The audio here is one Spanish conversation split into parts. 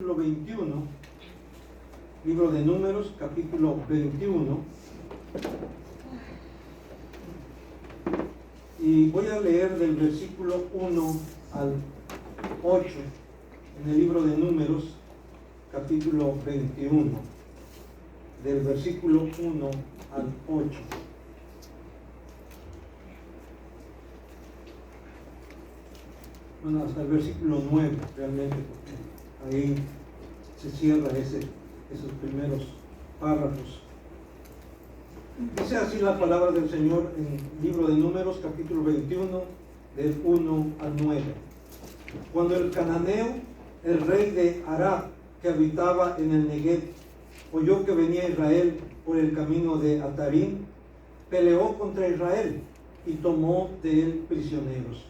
Capítulo 21, libro de Números, capítulo 21. Y voy a leer del versículo 1 al 8 en el libro de Números, capítulo 21, del versículo 1 al 8. Bueno, hasta el versículo 9 realmente, porque ahí se cierra esos primeros párrafos. Dice así la palabra del Señor en el libro de Números, capítulo 21, del 1 al 9. Cuando el cananeo, el rey de Arad, que habitaba en el Negev, oyó que venía Israel por el camino de Atarim, peleó contra Israel y tomó de él prisioneros.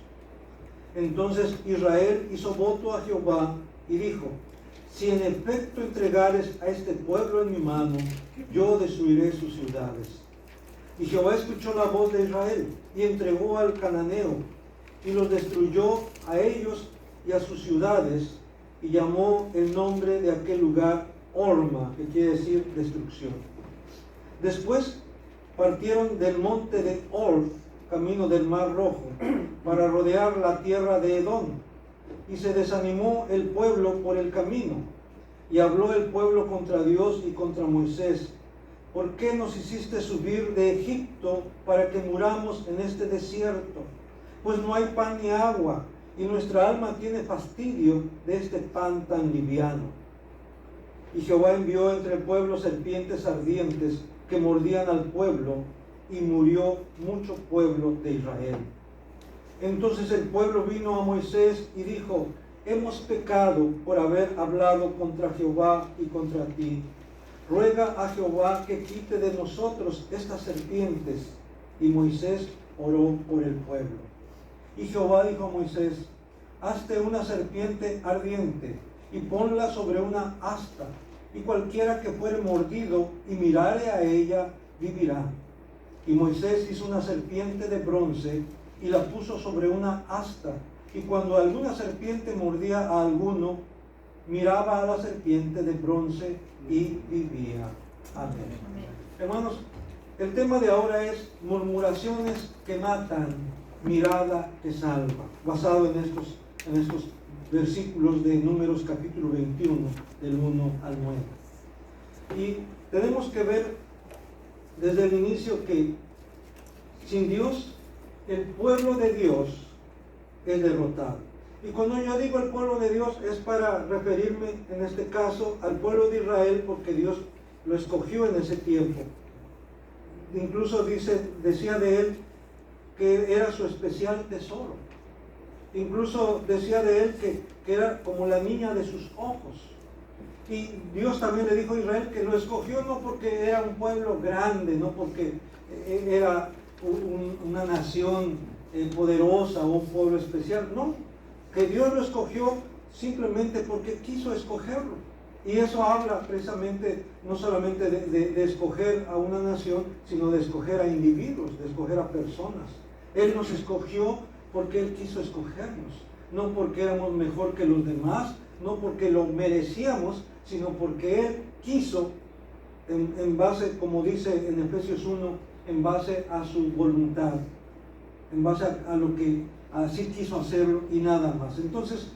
Entonces Israel hizo voto a Jehová y dijo: si en efecto entregares a este pueblo en mi mano, yo destruiré sus ciudades. Y Jehová escuchó la voz de Israel y entregó al cananeo y los destruyó a ellos y a sus ciudades, y llamó el nombre de aquel lugar Horma, que quiere decir destrucción. Después partieron del monte de Or, camino del Mar Rojo, para rodear la tierra de Edom. Y se desanimó el pueblo por el camino, y habló el pueblo contra Dios y contra Moisés: ¿por qué nos hiciste subir de Egipto para que muramos en este desierto? Pues no hay pan ni agua, y nuestra alma tiene fastidio de este pan tan liviano. Y Jehová envió entre el pueblo serpientes ardientes que mordían al pueblo, y murió mucho pueblo de Israel. Entonces el pueblo vino a Moisés y dijo: hemos pecado por haber hablado contra Jehová y contra ti. Ruega a Jehová que quite de nosotros estas serpientes. Y Moisés oró por el pueblo. Y Jehová dijo a Moisés: hazte una serpiente ardiente y ponla sobre una asta, y cualquiera que fuere mordido y mirare a ella, vivirá. Y Moisés hizo una serpiente de bronce y la puso sobre una asta, y cuando alguna serpiente mordía a alguno, miraba a la serpiente de bronce y vivía. Amén. Hermanos, el tema de ahora es murmuraciones que matan, mirada que salva, basado en estos versículos de Números capítulo 21, del 1 al 9. Y tenemos que ver desde el inicio que sin Dios, el pueblo de Dios es derrotado. Y cuando yo digo el pueblo de Dios, es para referirme en este caso al pueblo de Israel, porque Dios lo escogió en ese tiempo. Incluso decía de él que era su especial tesoro. Incluso decía de él que era como la niña de sus ojos. Y Dios también le dijo a Israel que lo escogió no porque era un pueblo grande, no porque era una nación poderosa o un pueblo especial, no, que Dios lo escogió simplemente porque quiso escogerlo. Y eso habla precisamente no solamente de escoger a una nación, sino de escoger a individuos, de escoger a personas. Él nos escogió porque Él quiso escogernos, no porque éramos mejor que los demás, no porque lo merecíamos, sino porque Él quiso, en base, como dice en Efesios 1, en base a su voluntad, en base a lo que así quiso hacerlo y nada más. Entonces,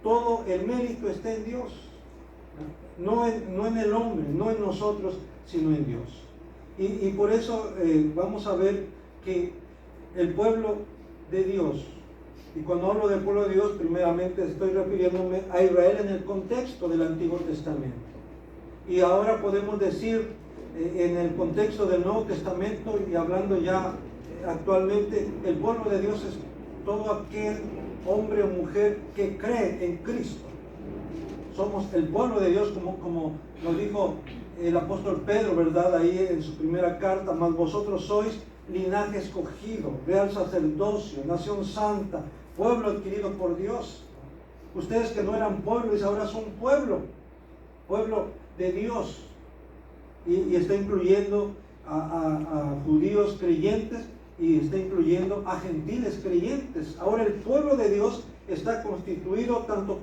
todo el mérito está en Dios, no en el hombre, no en nosotros, sino en Dios. Y por eso vamos a ver que el pueblo de Dios, y cuando hablo del pueblo de Dios, primeramente estoy refiriéndome a Israel en el contexto del Antiguo Testamento. Y ahora podemos decir, en el contexto del Nuevo Testamento, y hablando ya actualmente, el pueblo de Dios es todo aquel hombre o mujer que cree en Cristo. Somos el pueblo de Dios, como nos dijo el apóstol Pedro, ¿verdad? Ahí en su primera carta: mas vosotros sois linaje escogido, real sacerdocio, nación santa, pueblo adquirido por Dios. Ustedes que no eran pueblo, y ahora son pueblo de Dios. Y está incluyendo a judíos creyentes, y está incluyendo a gentiles creyentes. Ahora el pueblo de Dios está constituido tanto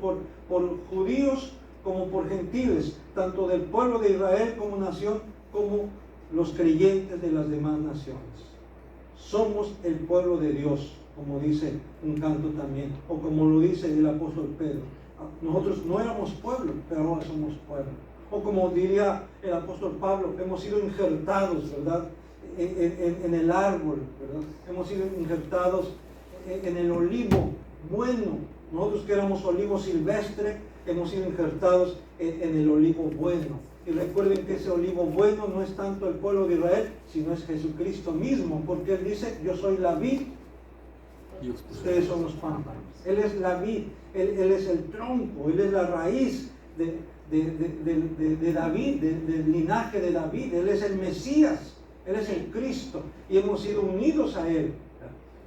por judíos como por gentiles, tanto del pueblo de Israel como nación, como los creyentes de las demás naciones. Somos el pueblo de Dios, como dice un canto también, o como lo dice el apóstol Pedro. Nosotros no éramos pueblo, pero ahora somos pueblo. O como diría el apóstol Pablo, hemos sido injertados, ¿verdad?, en el árbol, ¿verdad? Hemos sido injertados en el olivo bueno. Nosotros que éramos olivo silvestre, hemos sido injertados en el olivo bueno. Y recuerden que ese olivo bueno no es tanto el pueblo de Israel, sino es Jesucristo mismo, porque Él dice, yo soy la vid, ustedes son los pámpanos. Él es la vid, Él es el tronco, Él es la raíz de David, del linaje de David. Él es el Mesías, Él es el Cristo, y hemos sido unidos a Él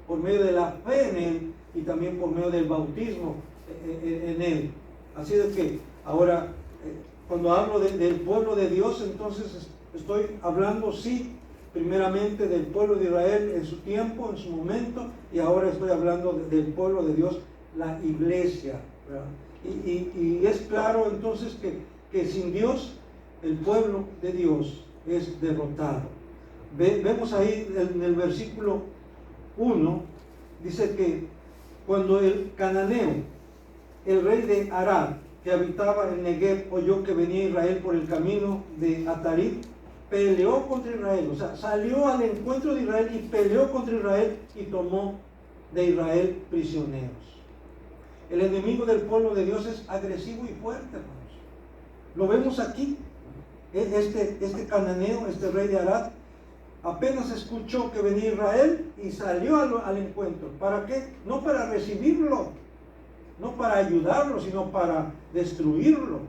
por medio de la fe en Él y también por medio del bautismo en Él. Así de que ahora, cuando hablo del pueblo de Dios, entonces estoy hablando, sí, primeramente del pueblo de Israel en su tiempo, en su momento, y ahora estoy hablando del pueblo de Dios, la iglesia, ¿verdad? Y es claro entonces que sin Dios, el pueblo de Dios es derrotado. Vemos ahí en el versículo 1, dice que cuando el cananeo, el rey de Arad, que habitaba en Negev, oyó que venía Israel por el camino de Atarim, peleó contra Israel, o sea, salió al encuentro de Israel y peleó contra Israel y tomó de Israel prisioneros. El enemigo del pueblo de Dios es agresivo y fuerte, hermanos. Lo vemos aquí. Este cananeo, este rey de Arad, apenas escuchó que venía Israel y salió al encuentro. ¿Para qué? No para recibirlo, no para ayudarlo, sino para destruirlo,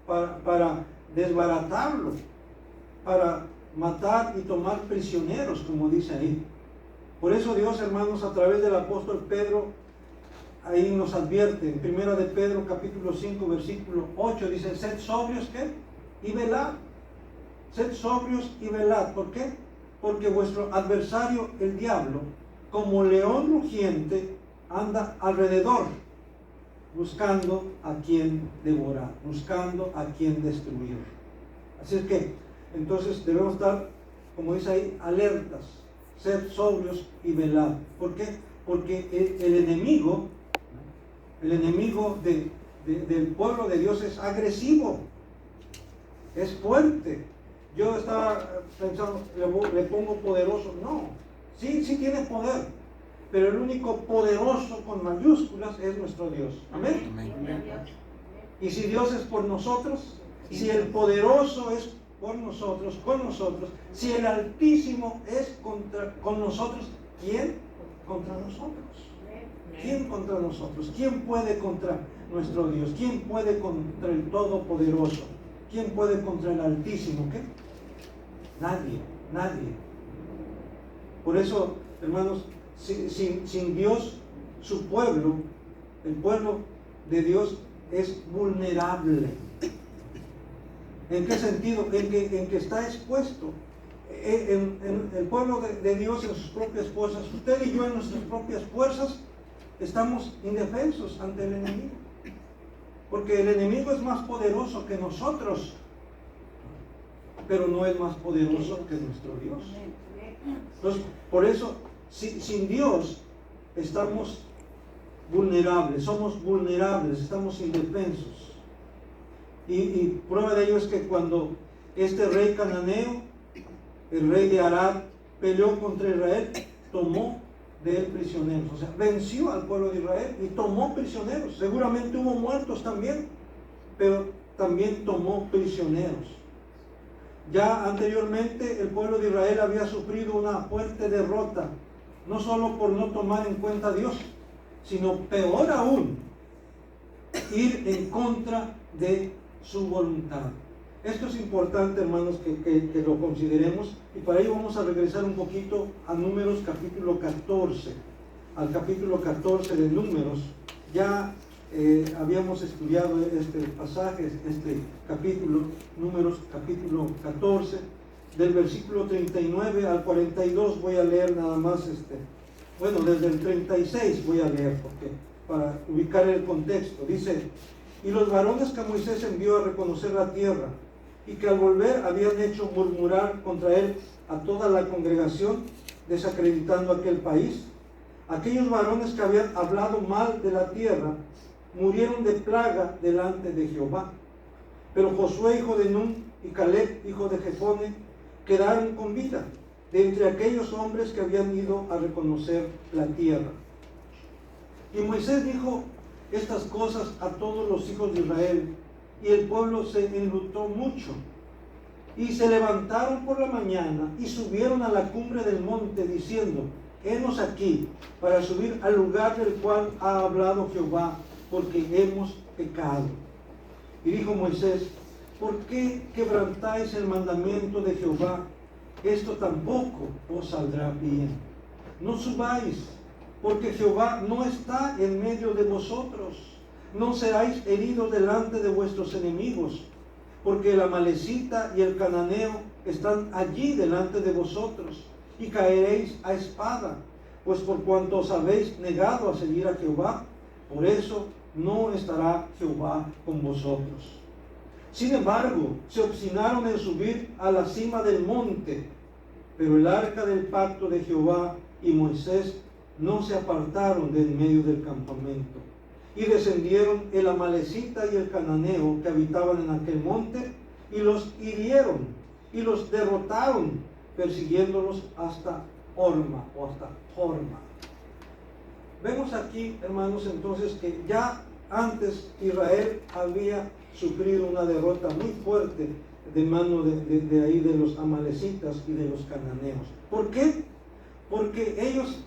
para desbaratarlo, para matar y tomar prisioneros, como dice ahí. Por eso Dios, hermanos, a través del apóstol Pedro, ahí nos advierte, en 1 de Pedro capítulo 5 versículo 8, dice, sed sobrios, ¿qué? Y velad. Sed sobrios y velad. ¿Por qué? Porque vuestro adversario, el diablo, como león rugiente, anda alrededor, buscando a quien devorar, buscando a quien destruir. Así es que, entonces debemos estar, como dice ahí, alertas, sed sobrios y velad. ¿Por qué? Porque el enemigo del pueblo de Dios es agresivo, es fuerte. Yo estaba pensando, le pongo poderoso. No, sí tiene poder, pero el único poderoso con mayúsculas es nuestro Dios. Amén. Amén. Y si Dios es por nosotros, si el poderoso es por nosotros, con nosotros, si el Altísimo es con nosotros, ¿quién contra nosotros? ¿Quién contra nosotros? ¿Quién puede contra nuestro Dios? ¿Quién puede contra el Todopoderoso? ¿Quién puede contra el Altísimo? ¿Qué? Nadie. Por eso, hermanos, sin Dios, su pueblo, el pueblo de Dios es vulnerable. ¿En qué sentido? En que está expuesto. En el pueblo de Dios, en sus propias fuerzas, usted y yo en nuestras propias fuerzas, estamos indefensos ante el enemigo. Porque el enemigo es más poderoso que nosotros, pero no es más poderoso que nuestro Dios. Entonces, por eso, sin Dios, estamos vulnerables, somos vulnerables, estamos indefensos. Y prueba de ello es que cuando este rey cananeo, el rey de Arad, peleó contra Israel, tomó de él prisioneros, o sea, venció al pueblo de Israel y tomó prisioneros. Seguramente hubo muertos también, pero también tomó prisioneros. Ya anteriormente el pueblo de Israel había sufrido una fuerte derrota, no solo por no tomar en cuenta a Dios, sino peor aún, ir en contra de su voluntad. Esto es importante, hermanos, que lo consideremos, y para ello vamos a regresar un poquito a Números capítulo 14, al capítulo 14 de Números. Ya habíamos estudiado este pasaje, este capítulo, Números capítulo 14, del versículo 39 al 42. Voy a leer nada más, desde el 36 voy a leer, porque para ubicar el contexto. Dice: Y los varones que Moisés envió a reconocer la tierra, y que al volver habían hecho murmurar contra él a toda la congregación, desacreditando aquel país, aquellos varones que habían hablado mal de la tierra, murieron de plaga delante de Jehová. Pero Josué, hijo de Nun, y Caleb, hijo de Jefone, quedaron con vida de entre aquellos hombres que habían ido a reconocer la tierra. Y Moisés dijo estas cosas a todos los hijos de Israel, y el pueblo se enlutó mucho. Y se levantaron por la mañana y subieron a la cumbre del monte, diciendo: henos aquí para subir al lugar del cual ha hablado Jehová, porque hemos pecado. Y dijo Moisés: ¿por qué quebrantáis el mandamiento de Jehová? Esto tampoco os saldrá bien. No subáis, porque Jehová no está en medio de vosotros. No seráis heridos delante de vuestros enemigos, porque el amalecita y el cananeo están allí delante de vosotros, y caeréis a espada, pues por cuanto os habéis negado a seguir a Jehová, por eso no estará Jehová con vosotros. Sin embargo, se obstinaron en subir a la cima del monte, pero el arca del pacto de Jehová y Moisés no se apartaron de en medio del campamento. Y descendieron el amalecita y el cananeo que habitaban en aquel monte, y los hirieron y los derrotaron, persiguiéndolos hasta Horma o hasta Horma. Vemos aquí, hermanos, entonces que ya antes Israel había sufrido una derrota muy fuerte de mano de ahí de los amalecitas y de los cananeos. ¿Por qué? Porque ellos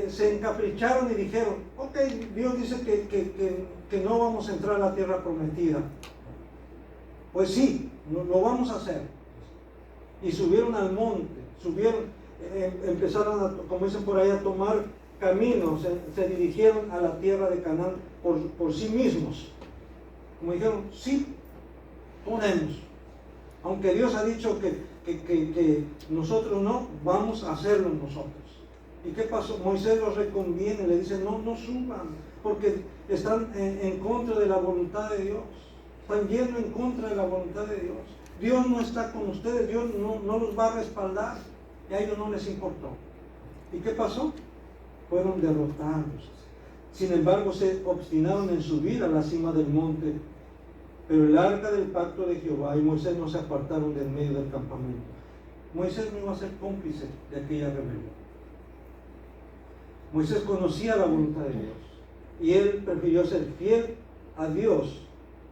se encapricharon y dijeron: ok, Dios dice que no vamos a entrar a la tierra prometida. Pues sí, lo vamos a hacer. Y subieron al monte, empezaron, como dicen por ahí, a tomar caminos, se dirigieron a la tierra de Canaán por sí mismos. Como dijeron: sí, podemos. Aunque Dios ha dicho que nosotros no, vamos a hacerlo nosotros. ¿Y qué pasó? Moisés los reconviene, le dice: no suban, porque están en contra de la voluntad de Dios. Están yendo en contra de la voluntad de Dios. Dios no está con ustedes, Dios no los va a respaldar. Y a ellos no les importó. ¿Y qué pasó? Fueron derrotados. Sin embargo, se obstinaron en subir a la cima del monte. Pero el arca del pacto de Jehová y Moisés no se apartaron del medio del campamento. Moisés no iba a ser cómplice de aquella rebelión. Moisés conocía la voluntad de Dios, y él prefirió ser fiel a Dios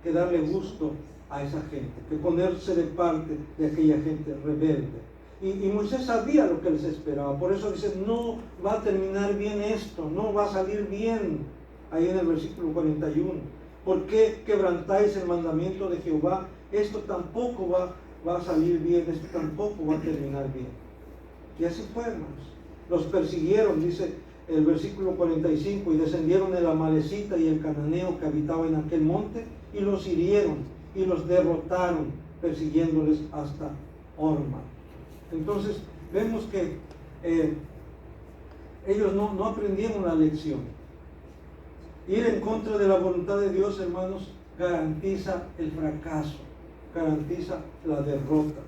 que darle gusto a esa gente, que ponerse de parte de aquella gente rebelde. Y Moisés sabía lo que les esperaba. Por eso dice: no va a terminar bien esto, no va a salir bien. Ahí en el versículo 41: ¿por qué quebrantáis el mandamiento de Jehová? Esto tampoco va a salir bien, esto tampoco va a terminar bien. Y así fue, hermanos. Los persiguieron, dice el versículo 45: y descendieron el amalecita y el cananeo que habitaba en aquel monte, y los hirieron y los derrotaron, persiguiéndoles hasta Horma. Entonces vemos que ellos no aprendieron la lección. Ir en contra de la voluntad de Dios, hermanos, garantiza el fracaso, garantiza la derrota.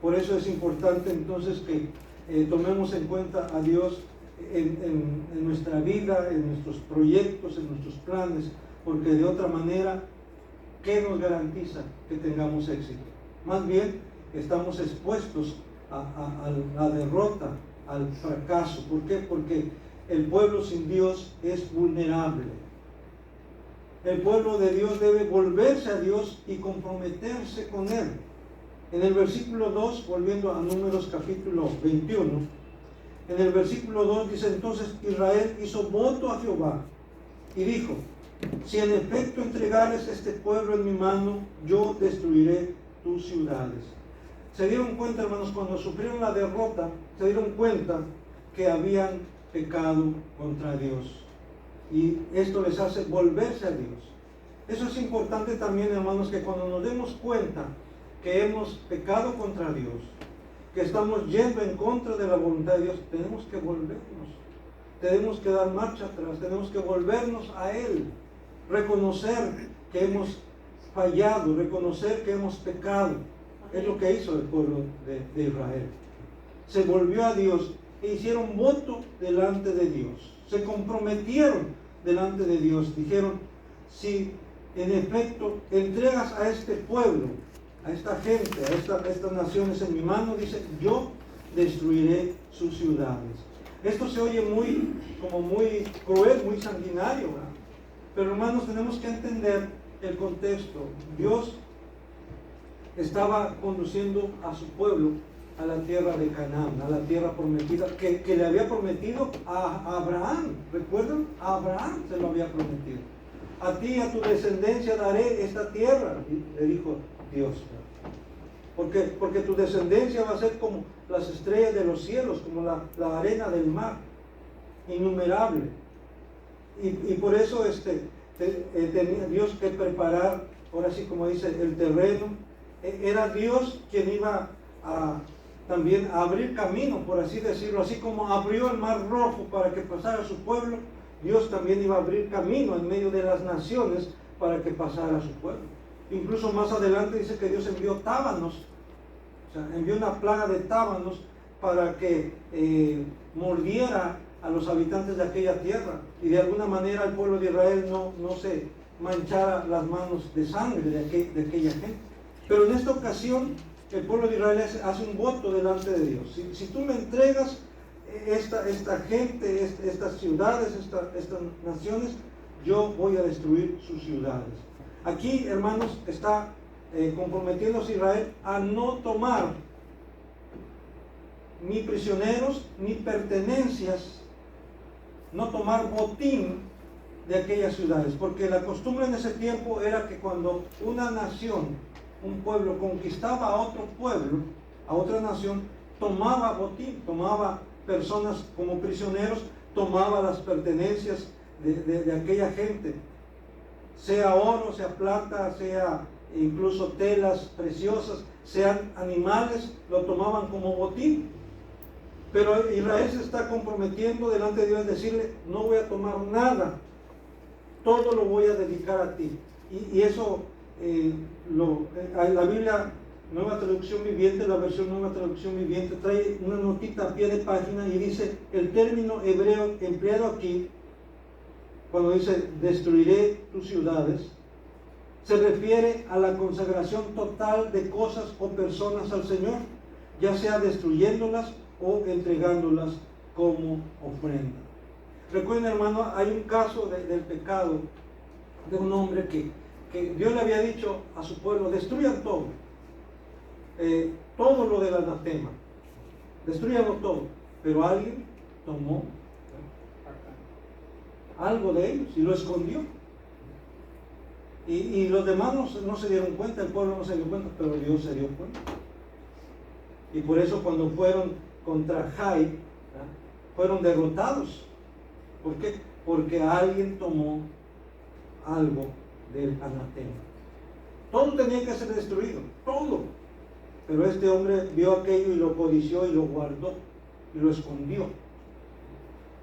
Por eso es importante entonces que tomemos en cuenta a Dios en nuestra vida, en nuestros proyectos, en nuestros planes, porque de otra manera, ¿qué nos garantiza que tengamos éxito? Más bien, estamos expuestos a la derrota, al fracaso. ¿Por qué? Porque el pueblo sin Dios es vulnerable. El pueblo de Dios debe volverse a Dios y comprometerse con Él. En el versículo 2, volviendo a Números capítulo 21, en el versículo 2 dice: entonces Israel hizo voto a Jehová y dijo: si en efecto entregares este pueblo en mi mano, yo destruiré tus ciudades. Se dieron cuenta, hermanos, cuando sufrieron la derrota, se dieron cuenta que habían pecado contra Dios. Y esto les hace volverse a Dios. Eso es importante también, hermanos, que cuando nos demos cuenta que hemos pecado contra Dios, que estamos yendo en contra de la voluntad de Dios, tenemos que volvernos. Tenemos que dar marcha atrás, tenemos que volvernos a Él. Reconocer que hemos fallado, reconocer que hemos pecado. Es lo que hizo el pueblo de Israel. Se volvió a Dios e hicieron voto delante de Dios. Se comprometieron delante de Dios. Dijeron, si en efecto entregas a este pueblo, a esta gente, a estas naciones en mi mano, dice, yo destruiré sus ciudades. Esto se oye como muy cruel, muy sanguinario, ¿verdad? Pero hermanos, tenemos que entender el contexto. Dios estaba conduciendo a su pueblo a la tierra de Canaán, a la tierra prometida, que le había prometido a Abraham. ¿Recuerdan? A Abraham se lo había prometido. A ti y a tu descendencia daré esta tierra, le dijo Dios. Porque tu descendencia va a ser como las estrellas de los cielos, como la arena del mar, innumerable. Y por eso tenía Dios que preparar, ahora sí como dice, el terreno. Era Dios quien iba también a abrir camino, por así decirlo. Así como abrió el mar rojo para que pasara su pueblo, Dios también iba a abrir camino en medio de las naciones para que pasara su pueblo. Incluso más adelante dice que Dios envió tábanos, o sea, envió una plaga de tábanos para que mordiera a los habitantes de aquella tierra, y de alguna manera el pueblo de Israel no se manchara las manos de sangre de aquella gente. Pero en esta ocasión el pueblo de Israel hace un voto delante de Dios. Si tú me entregas esta gente, estas ciudades, estas naciones, yo voy a destruir sus ciudades. Aquí, hermanos, está comprometiéndose Israel a no tomar ni prisioneros ni pertenencias, no tomar botín de aquellas ciudades, porque la costumbre en ese tiempo era que cuando una nación, un pueblo conquistaba a otro pueblo, a otra nación, tomaba botín, tomaba personas como prisioneros, tomaba las pertenencias de aquella gente, sea oro, sea plata, sea incluso telas preciosas, sean animales, lo tomaban como botín. Pero Israel se está comprometiendo delante de Dios en decirle, no voy a tomar nada, todo lo voy a dedicar a ti. Y eso, la Biblia, Nueva Traducción Viviente, la versión Nueva Traducción Viviente, trae una notita a pie de página y dice, el término hebreo empleado aquí, cuando dice, destruiré tus ciudades, se refiere a la consagración total de cosas o personas al Señor, ya sea destruyéndolas o entregándolas como ofrenda. Recuerden, hermano, hay un caso del pecado de un hombre que Dios le había dicho a su pueblo, destruyan todo, todo lo del anatema, destruyanlo todo, pero alguien tomó algo de ellos y lo escondió, y los demás no se dieron cuenta, el pueblo no se dio cuenta, pero Dios se dio cuenta. Y por eso cuando fueron contra Jai, fueron derrotados. ¿Por qué? Porque alguien tomó algo del anatema. Todo tenía que ser destruido, todo. Pero este hombre vio aquello y lo codició y lo guardó y lo escondió.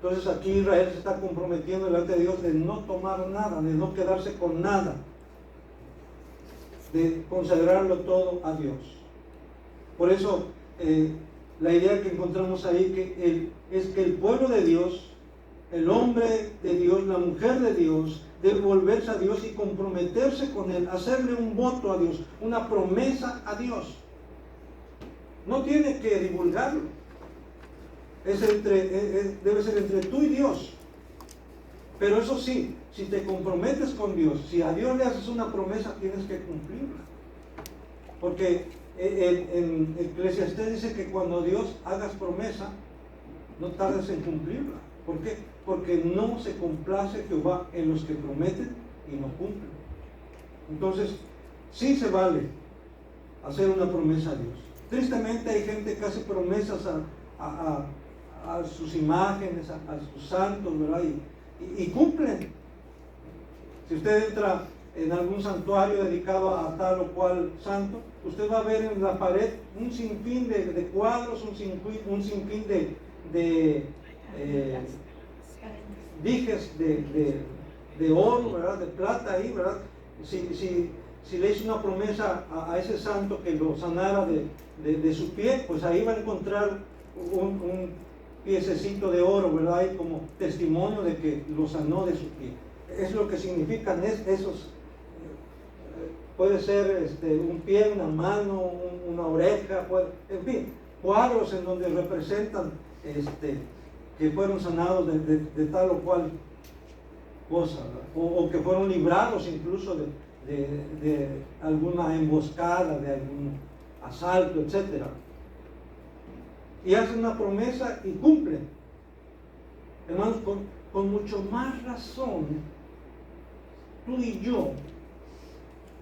Entonces aquí Israel se está comprometiendo delante de Dios de no tomar nada, de no quedarse con nada, de consagrarlo todo a Dios. Por eso la idea que encontramos ahí es que el pueblo de Dios, el hombre de Dios, la mujer de Dios, debe volverse a Dios y comprometerse con Él, hacerle un voto a Dios, una promesa a Dios. No tiene que divulgarlo. Debe ser entre tú y Dios. Pero eso sí, si te comprometes con Dios, si a Dios le haces una promesa, tienes que cumplirla. Porque en Eclesiastés dice que cuando Dios hagas promesa, no tardes en cumplirla. ¿Por qué? Porque no se complace Jehová en los que prometen y no cumplen. Entonces, sí se vale hacer una promesa a Dios. Tristemente hay gente que hace promesas a sus imágenes, a sus santos, ¿verdad? Y cumplen. Si usted entra en algún santuario dedicado a tal o cual santo, usted va a ver en la pared un sinfín de cuadros, un sinfín de dijes de oro, ¿verdad? De plata ahí, ¿verdad? Si le hizo una promesa a ese santo que lo sanara de su pie, pues ahí va a encontrar un piececito de oro, ¿verdad? Ahí como testimonio de que lo sanó de su pie. Es lo que significan esos, puede ser un pie, una mano, una oreja, en fin, cuadros en donde representan que fueron sanados de tal o cual cosa, o que fueron librados incluso de alguna emboscada, de algún asalto, etc. Y hacen una promesa y cumplen. Hermanos, con mucho más razón, tú y yo,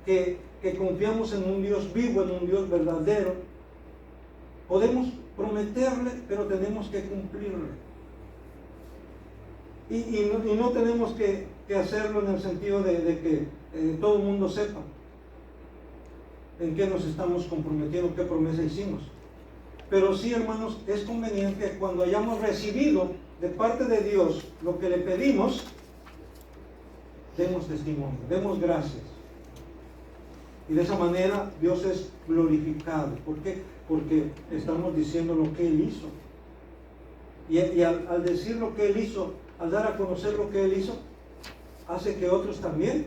que confiamos en un Dios vivo, en un Dios verdadero, podemos prometerle, pero tenemos que cumplirle. Y no tenemos que hacerlo en el sentido de que todo el mundo sepa en qué nos estamos comprometiendo, qué promesa hicimos. Pero sí, hermanos, es conveniente que cuando hayamos recibido de parte de Dios lo que le pedimos, demos testimonio, demos gracias. Y de esa manera Dios es glorificado. ¿Por qué? Porque estamos diciendo lo que Él hizo. Y al decir lo que Él hizo, al dar a conocer lo que Él hizo, hace que otros también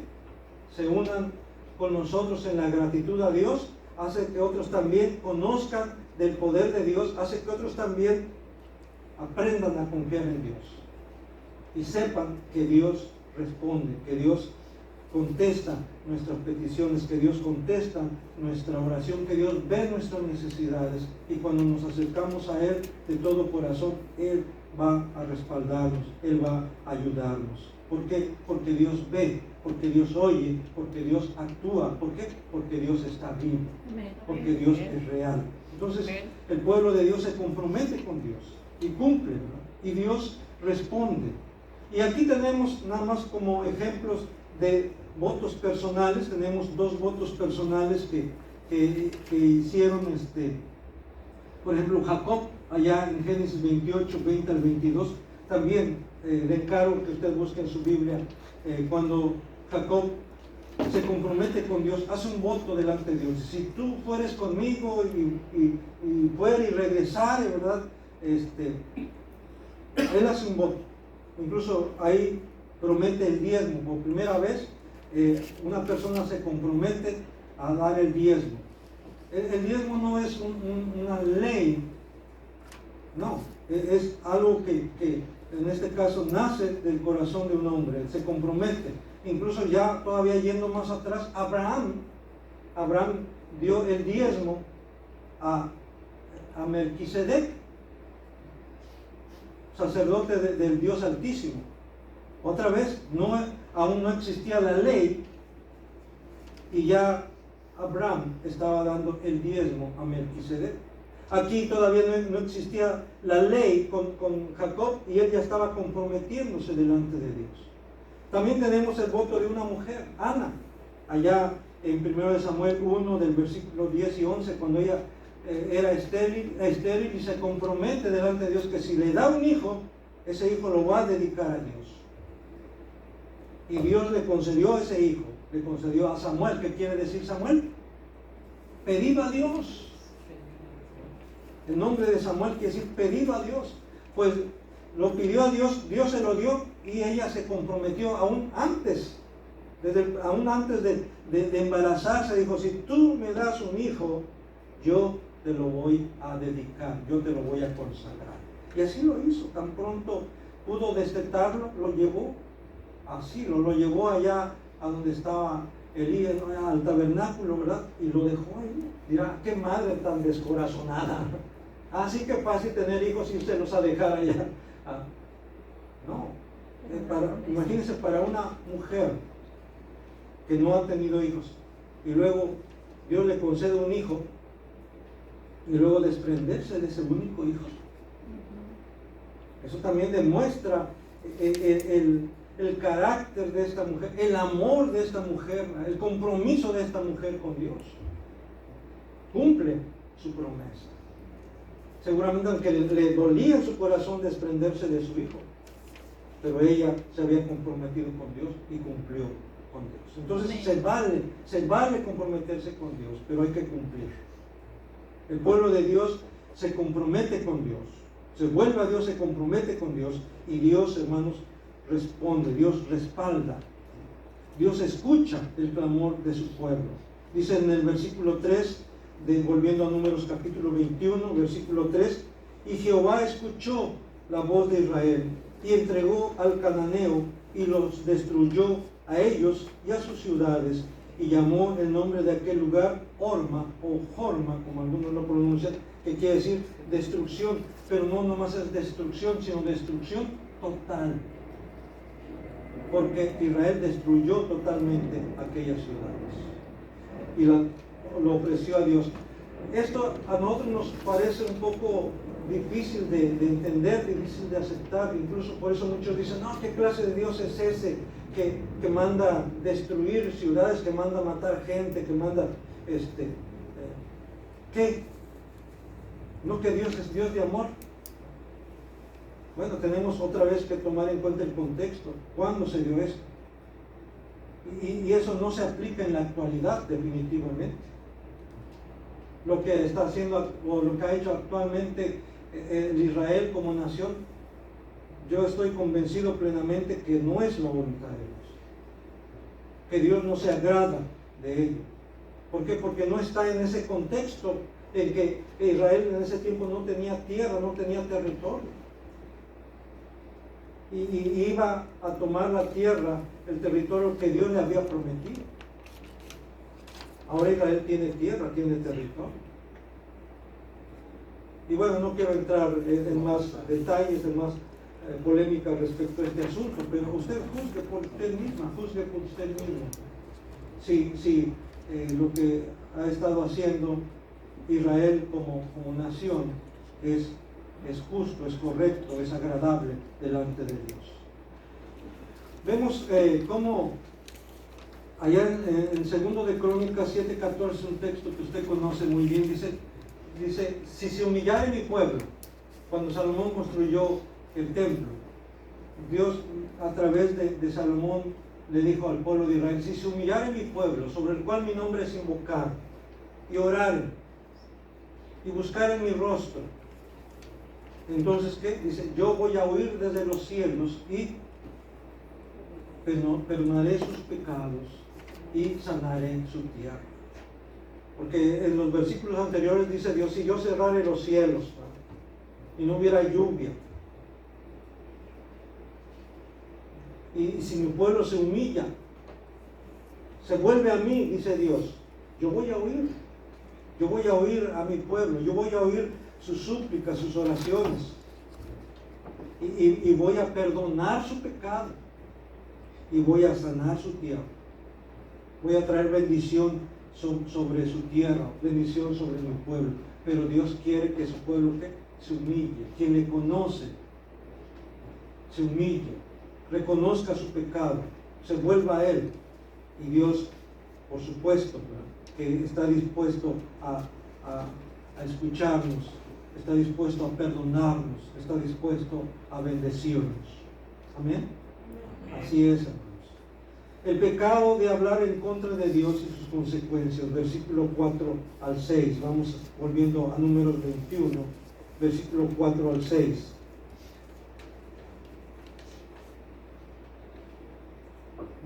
se unan con nosotros en la gratitud a Dios, hace que otros también conozcan del poder de Dios, hace que otros también aprendan a confiar en Dios y sepan que Dios responde, que Dios contesta nuestras peticiones, que Dios contesta nuestra oración, que Dios ve nuestras necesidades, y cuando nos acercamos a Él de todo corazón, Él va a respaldarnos, Él va a ayudarnos. ¿Por qué? Porque Dios ve, porque Dios oye, porque Dios actúa. ¿Por qué? Porque Dios está vivo, porque Dios es real. Entonces el pueblo de Dios se compromete con Dios y cumple, ¿no? Y Dios responde. Y aquí tenemos nada más como ejemplos de votos personales. Tenemos dos votos personales que hicieron, por ejemplo, Jacob, allá en Génesis 28, 20 al 22. También le encargo que usted busque en su Biblia, cuando Jacob se compromete con Dios, hace un voto delante de Dios: si tú fueres conmigo y fuera y regresare, ¿verdad? Él hace un voto. Incluso ahí promete el diezmo. Por primera vez una persona se compromete a dar el diezmo. El diezmo no es una ley, no, es algo que en este caso nace del corazón de un hombre, se compromete. Incluso ya todavía yendo más atrás, Abraham dio el diezmo a Melquisedec, sacerdote del Dios Altísimo. Otra vez, aún no existía la ley, y ya Abraham estaba dando el diezmo a Melquisedec. Aquí todavía no existía la ley con Jacob, y él ya estaba comprometiéndose delante de Dios. También tenemos el voto de una mujer, Ana, allá en 1 Samuel 1, del versículo 10 y 11, cuando ella era estéril y se compromete delante de Dios que si le da un hijo, ese hijo lo va a dedicar a Dios. Y Dios le concedió ese hijo, le concedió a Samuel. ¿Qué quiere decir Samuel? Pedido a Dios. El nombre de Samuel quiere decir pedido a Dios. Pues lo pidió a Dios, Dios se lo dio, y ella se comprometió aún antes de embarazarse. Dijo: si tú me das un hijo, yo te lo voy a dedicar, yo te lo voy a consagrar. Y así lo hizo. Tan pronto pudo destetarlo, lo llevó así, lo llevó allá a donde estaba Elías, al tabernáculo, ¿verdad? Y lo dejó ahí. Dirá: qué madre tan descorazonada. Así que fácil tener hijos y usted los ha dejado allá. No. Imagínense, para una mujer que no ha tenido hijos, y luego Dios le concede un hijo, y luego desprenderse de ese único hijo. Eso también demuestra el carácter de esta mujer, el amor de esta mujer, el compromiso de esta mujer con Dios. Cumple su promesa. Seguramente aunque le dolía en su corazón desprenderse de su hijo, pero ella se había comprometido con Dios y cumplió con Dios. Entonces se vale comprometerse con Dios, pero hay que cumplir. El pueblo de Dios se compromete con Dios, se vuelve a Dios, se compromete con Dios, y Dios, hermanos, responde, Dios respalda, Dios escucha el clamor de su pueblo. Dice en el versículo 3, volviendo a Números capítulo 21, versículo 3, y Jehová escuchó la voz de Israel y entregó al cananeo y los destruyó a ellos y a sus ciudades, y llamó el nombre de aquel lugar Horma o Jorma, como algunos lo pronuncian, que quiere decir destrucción, pero no nomás es destrucción, sino destrucción total, porque Israel destruyó totalmente aquellas ciudades y lo ofreció a Dios. Esto a nosotros nos parece un poco difícil de entender, difícil de aceptar, incluso por eso muchos dicen, no, ¿qué clase de Dios es ese que manda destruir ciudades, que manda matar gente, que manda, ¿qué? ¿No que Dios es Dios de amor? Bueno, tenemos otra vez que tomar en cuenta el contexto, ¿cuándo se dio esto? Y eso no se aplica en la actualidad, definitivamente. Lo que está haciendo, o lo que ha hecho actualmente Israel como nación, yo estoy convencido plenamente que no es la voluntad de Dios, que Dios no se agrada de ello. ¿Por qué? Porque no está en ese contexto en que Israel en ese tiempo no tenía tierra, no tenía territorio, y iba a tomar la tierra, el territorio que Dios le había prometido. Ahora Israel tiene tierra, tiene territorio. Y bueno, no quiero entrar en más detalles, en más polémica respecto a este asunto, pero usted juzgue por usted misma, juzgue por usted mismo si lo que ha estado haciendo Israel como nación es justo, es correcto, es agradable delante de Dios. Vemos cómo allá en segundo de Crónicas 7:14, un texto que usted conoce muy bien, dice, si se humillare mi pueblo, cuando Salomón construyó el templo, Dios a través de Salomón le dijo al pueblo de Israel, si se humillare mi pueblo, sobre el cual mi nombre es invocado, y oraren, y buscaren mi rostro, entonces, ¿qué? Dice, yo voy a oír desde los cielos y perdonaré sus pecados y sanaré su tierra. Porque en los versículos anteriores dice Dios, si yo cerrare los cielos, ¿no? Y no hubiera lluvia, y si mi pueblo se humilla, se vuelve a mí, dice Dios, yo voy a oír a mi pueblo, yo voy a oír sus súplicas, sus oraciones, y voy a perdonar su pecado, y voy a sanar su tierra, voy a traer bendición sobre su tierra, bendición sobre mi pueblo. Pero Dios quiere que su pueblo se humille, quien le conoce se humille, reconozca su pecado, se vuelva a Él, y Dios, por supuesto, que está dispuesto a escucharnos, está dispuesto a perdonarnos, está dispuesto a bendecirnos. Amén. Así es, hermanos. El pecado de hablar en contra de Dios y sus consecuencias, versículo 4 al 6. Vamos volviendo a Números 21, versículo 4 al 6.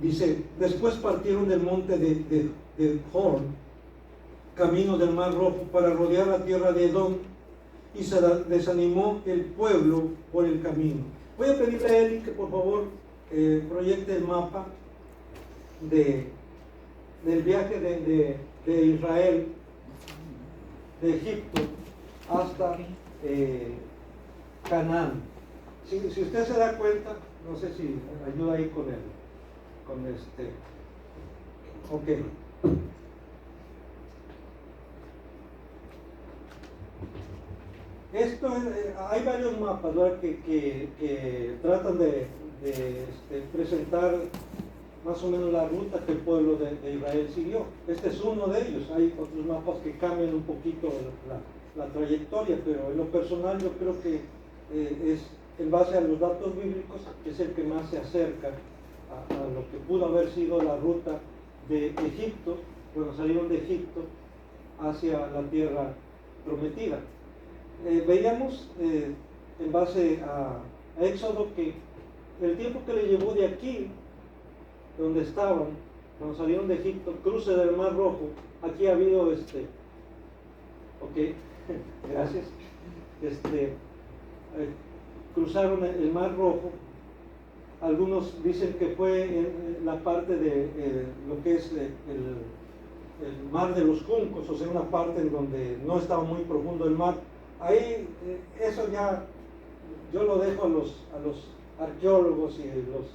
Dice, después partieron del monte de Hor, camino del Mar Rojo, para rodear la tierra de Edom, y se desanimó el pueblo por el camino. Voy a pedirle a Eli que por favor proyecte el mapa del viaje de Israel, de Egipto hasta Canaán. Si usted se da cuenta, no sé si ayuda ahí con ok. Esto hay varios mapas, ¿verdad? que tratan de presentar más o menos la ruta que el pueblo de Israel siguió. Este es uno de ellos. Hay otros mapas que cambian un poquito la trayectoria, pero en lo personal yo creo que es en base a los datos bíblicos, que es el que más se acerca a lo que pudo haber sido la ruta de Egipto, cuando salieron de Egipto hacia la tierra prometida. Veíamos en base a Éxodo que el tiempo que le llevó de aquí, donde estaban, cuando salieron de Egipto, cruce del Mar Rojo, aquí ha habido gracias, cruzaron el Mar Rojo. Algunos dicen que fue en la parte de lo que es el Mar de los Juncos, o sea, una parte en donde no estaba muy profundo el mar. Ahí, eso ya, yo lo dejo a los arqueólogos y los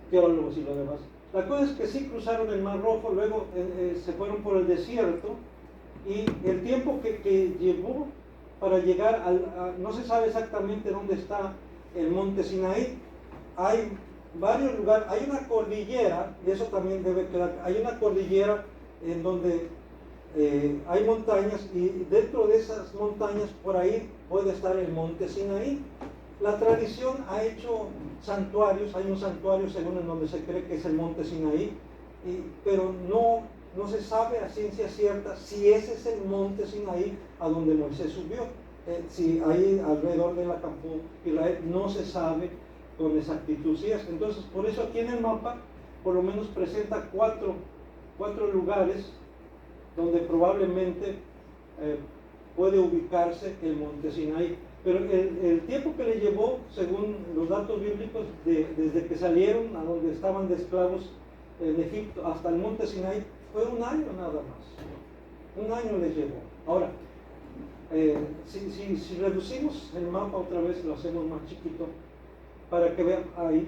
teólogos y lo demás. La cosa es que sí cruzaron el Mar Rojo, luego se fueron por el desierto, y el tiempo que llevó para llegar no se sabe exactamente dónde está el monte Sinaí. Hay varios lugares, hay una cordillera, y eso también debe quedar, hay una cordillera en donde hay montañas, y dentro de esas montañas por ahí puede estar el monte Sinaí. La tradición ha hecho santuarios, hay un santuario según en donde se cree que es el monte Sinaí, pero no se sabe a ciencia cierta si ese es el monte Sinaí a donde Moisés subió. Si ahí alrededor de la campo Israel no se sabe con exactitud si es. Entonces, por eso aquí en el mapa por lo menos presenta cuatro lugares donde probablemente puede ubicarse el monte Sinaí. Pero el tiempo que le llevó, según los datos bíblicos, desde que salieron a donde estaban de esclavos en Egipto hasta el monte Sinaí, fue un año nada más. Un año les llevó. Ahora, si reducimos el mapa otra vez, lo hacemos más chiquito, para que vean ahí,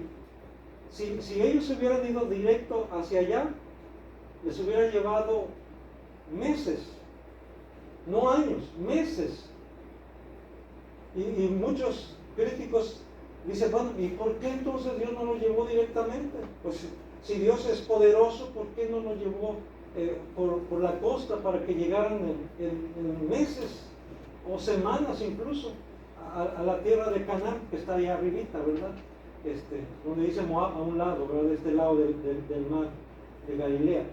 si ellos se hubieran ido directo hacia allá, les hubiera llevado meses, no años, meses. Y muchos críticos dicen, bueno, ¿y por qué entonces Dios no los llevó directamente? Pues si Dios es poderoso, ¿por qué no los llevó por la costa para que llegaran en meses o semanas incluso a la tierra de Canaán, que está ahí arribita, ¿verdad? Donde dice Moab a un lado, ¿verdad? De este lado del mar de Galilea.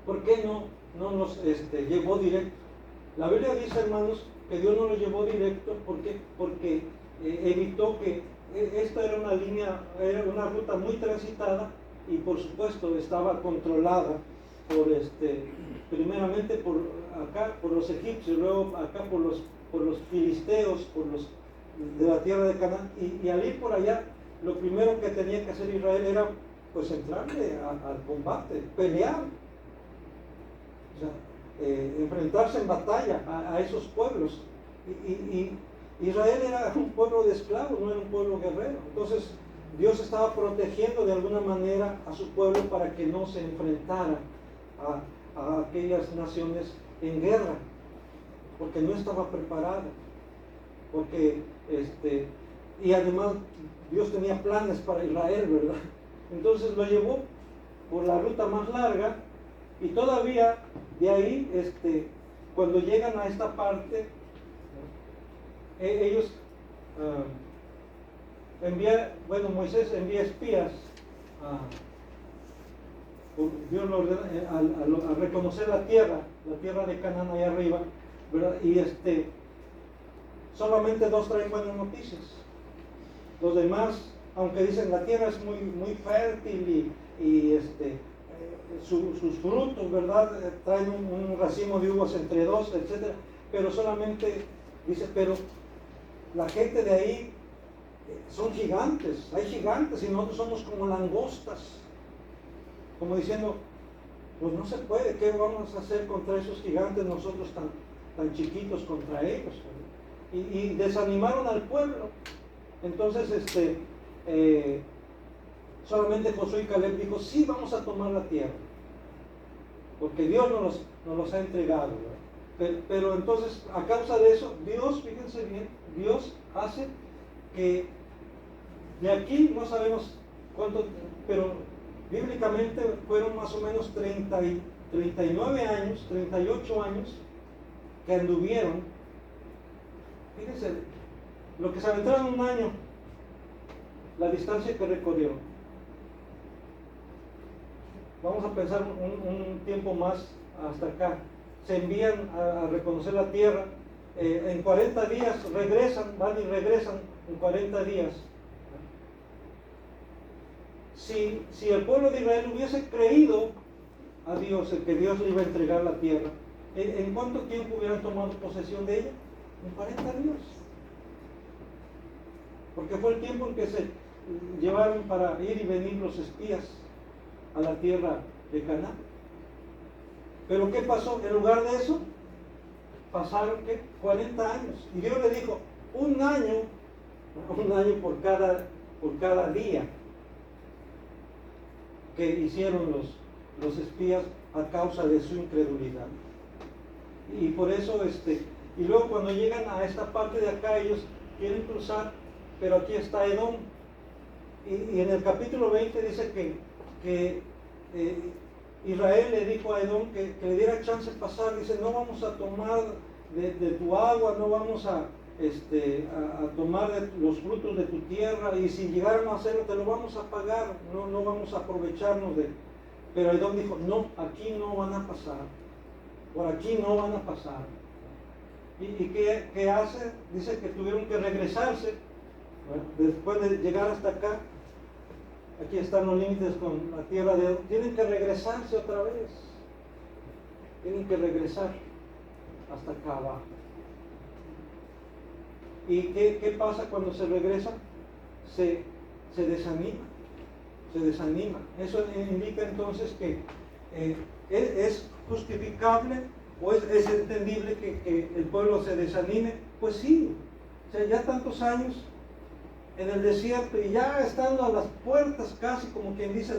¿Por qué no nos llevó directo? La Biblia dice, hermanos, que Dios no lo llevó directo. ¿Por qué? Porque evitó que esta era una línea, era una ruta muy transitada, y por supuesto estaba controlada por primeramente por acá, por los egipcios, luego acá por los filisteos, por los de la tierra de Canaán, y al ir por allá, lo primero que tenía que hacer Israel era pues entrarle al combate, pelear, o sea, enfrentarse en batalla a esos pueblos. Y Israel era un pueblo de esclavos, no era un pueblo guerrero. Entonces Dios estaba protegiendo de alguna manera a su pueblo para que no se enfrentara a aquellas naciones en guerra, porque no estaba preparada, porque y además Dios tenía planes para Israel, ¿verdad? Entonces lo llevó por la ruta más larga, y todavía de ahí, cuando llegan a esta parte, ellos Moisés envía espías Dios lo ordena a reconocer la tierra de Canaán allá arriba, ¿verdad? Y solamente 2 traen buenas noticias. Los demás, aunque dicen la tierra es muy, muy fértil y sus frutos, ¿verdad? Traen un racimo de uvas entre 2, etcétera, pero solamente dice, pero la gente de ahí son gigantes, hay gigantes y nosotros somos como langostas, como diciendo, pues no se puede, ¿qué vamos a hacer contra esos gigantes nosotros tan chiquitos contra ellos? Y desanimaron al pueblo. Entonces solamente Josué y Caleb dijo, sí, vamos a tomar la tierra, porque Dios nos los ha entregado, ¿verdad? Pero entonces, a causa de eso, Dios, fíjense bien, Dios hace que de aquí, no sabemos cuánto, pero bíblicamente fueron más o menos 39 años, 38 años que anduvieron. Fíjense, lo que se aventaron un año, la distancia que recorrieron. vamos a pensar un tiempo más hasta acá, se envían a reconocer la tierra, en 40 días regresan, van y regresan en 40 días. Si el pueblo de Israel hubiese creído a Dios, que Dios le iba a entregar la tierra, ¿en cuánto tiempo hubieran tomado posesión de ella? En 40 días. Porque fue el tiempo en que se llevaron para ir y venir los espías a la tierra de Canaán. Pero ¿qué pasó? En lugar de eso, pasaron ¿qué? 40 años. Y Dios le dijo, un año por cada día que hicieron los espías a causa de su incredulidad. Y por eso, y luego cuando llegan a esta parte de acá, ellos quieren cruzar, pero aquí está Edom. Y en el capítulo 20 dice que Israel le dijo a Edom que le diera chance de pasar. Dice, no vamos a tomar de tu agua, no vamos a tomar de los frutos de tu tierra, y si llegaron a hacerlo te lo vamos a pagar, no vamos a aprovecharnos de. Pero Edom dijo, no, aquí no van a pasar, por aquí no van a pasar. ¿Y qué hace? Dice que tuvieron que regresarse, bueno, después de llegar hasta acá. Aquí están los límites con la tierra de Edom. Tienen que regresarse otra vez, tienen que regresar hasta acá abajo. ¿Y qué pasa cuando se regresa? Se desanima. Eso indica entonces que es justificable o es entendible que el pueblo se desanime. Pues sí, o sea, ya tantos años en el desierto y ya estando a las puertas casi, como quien dice,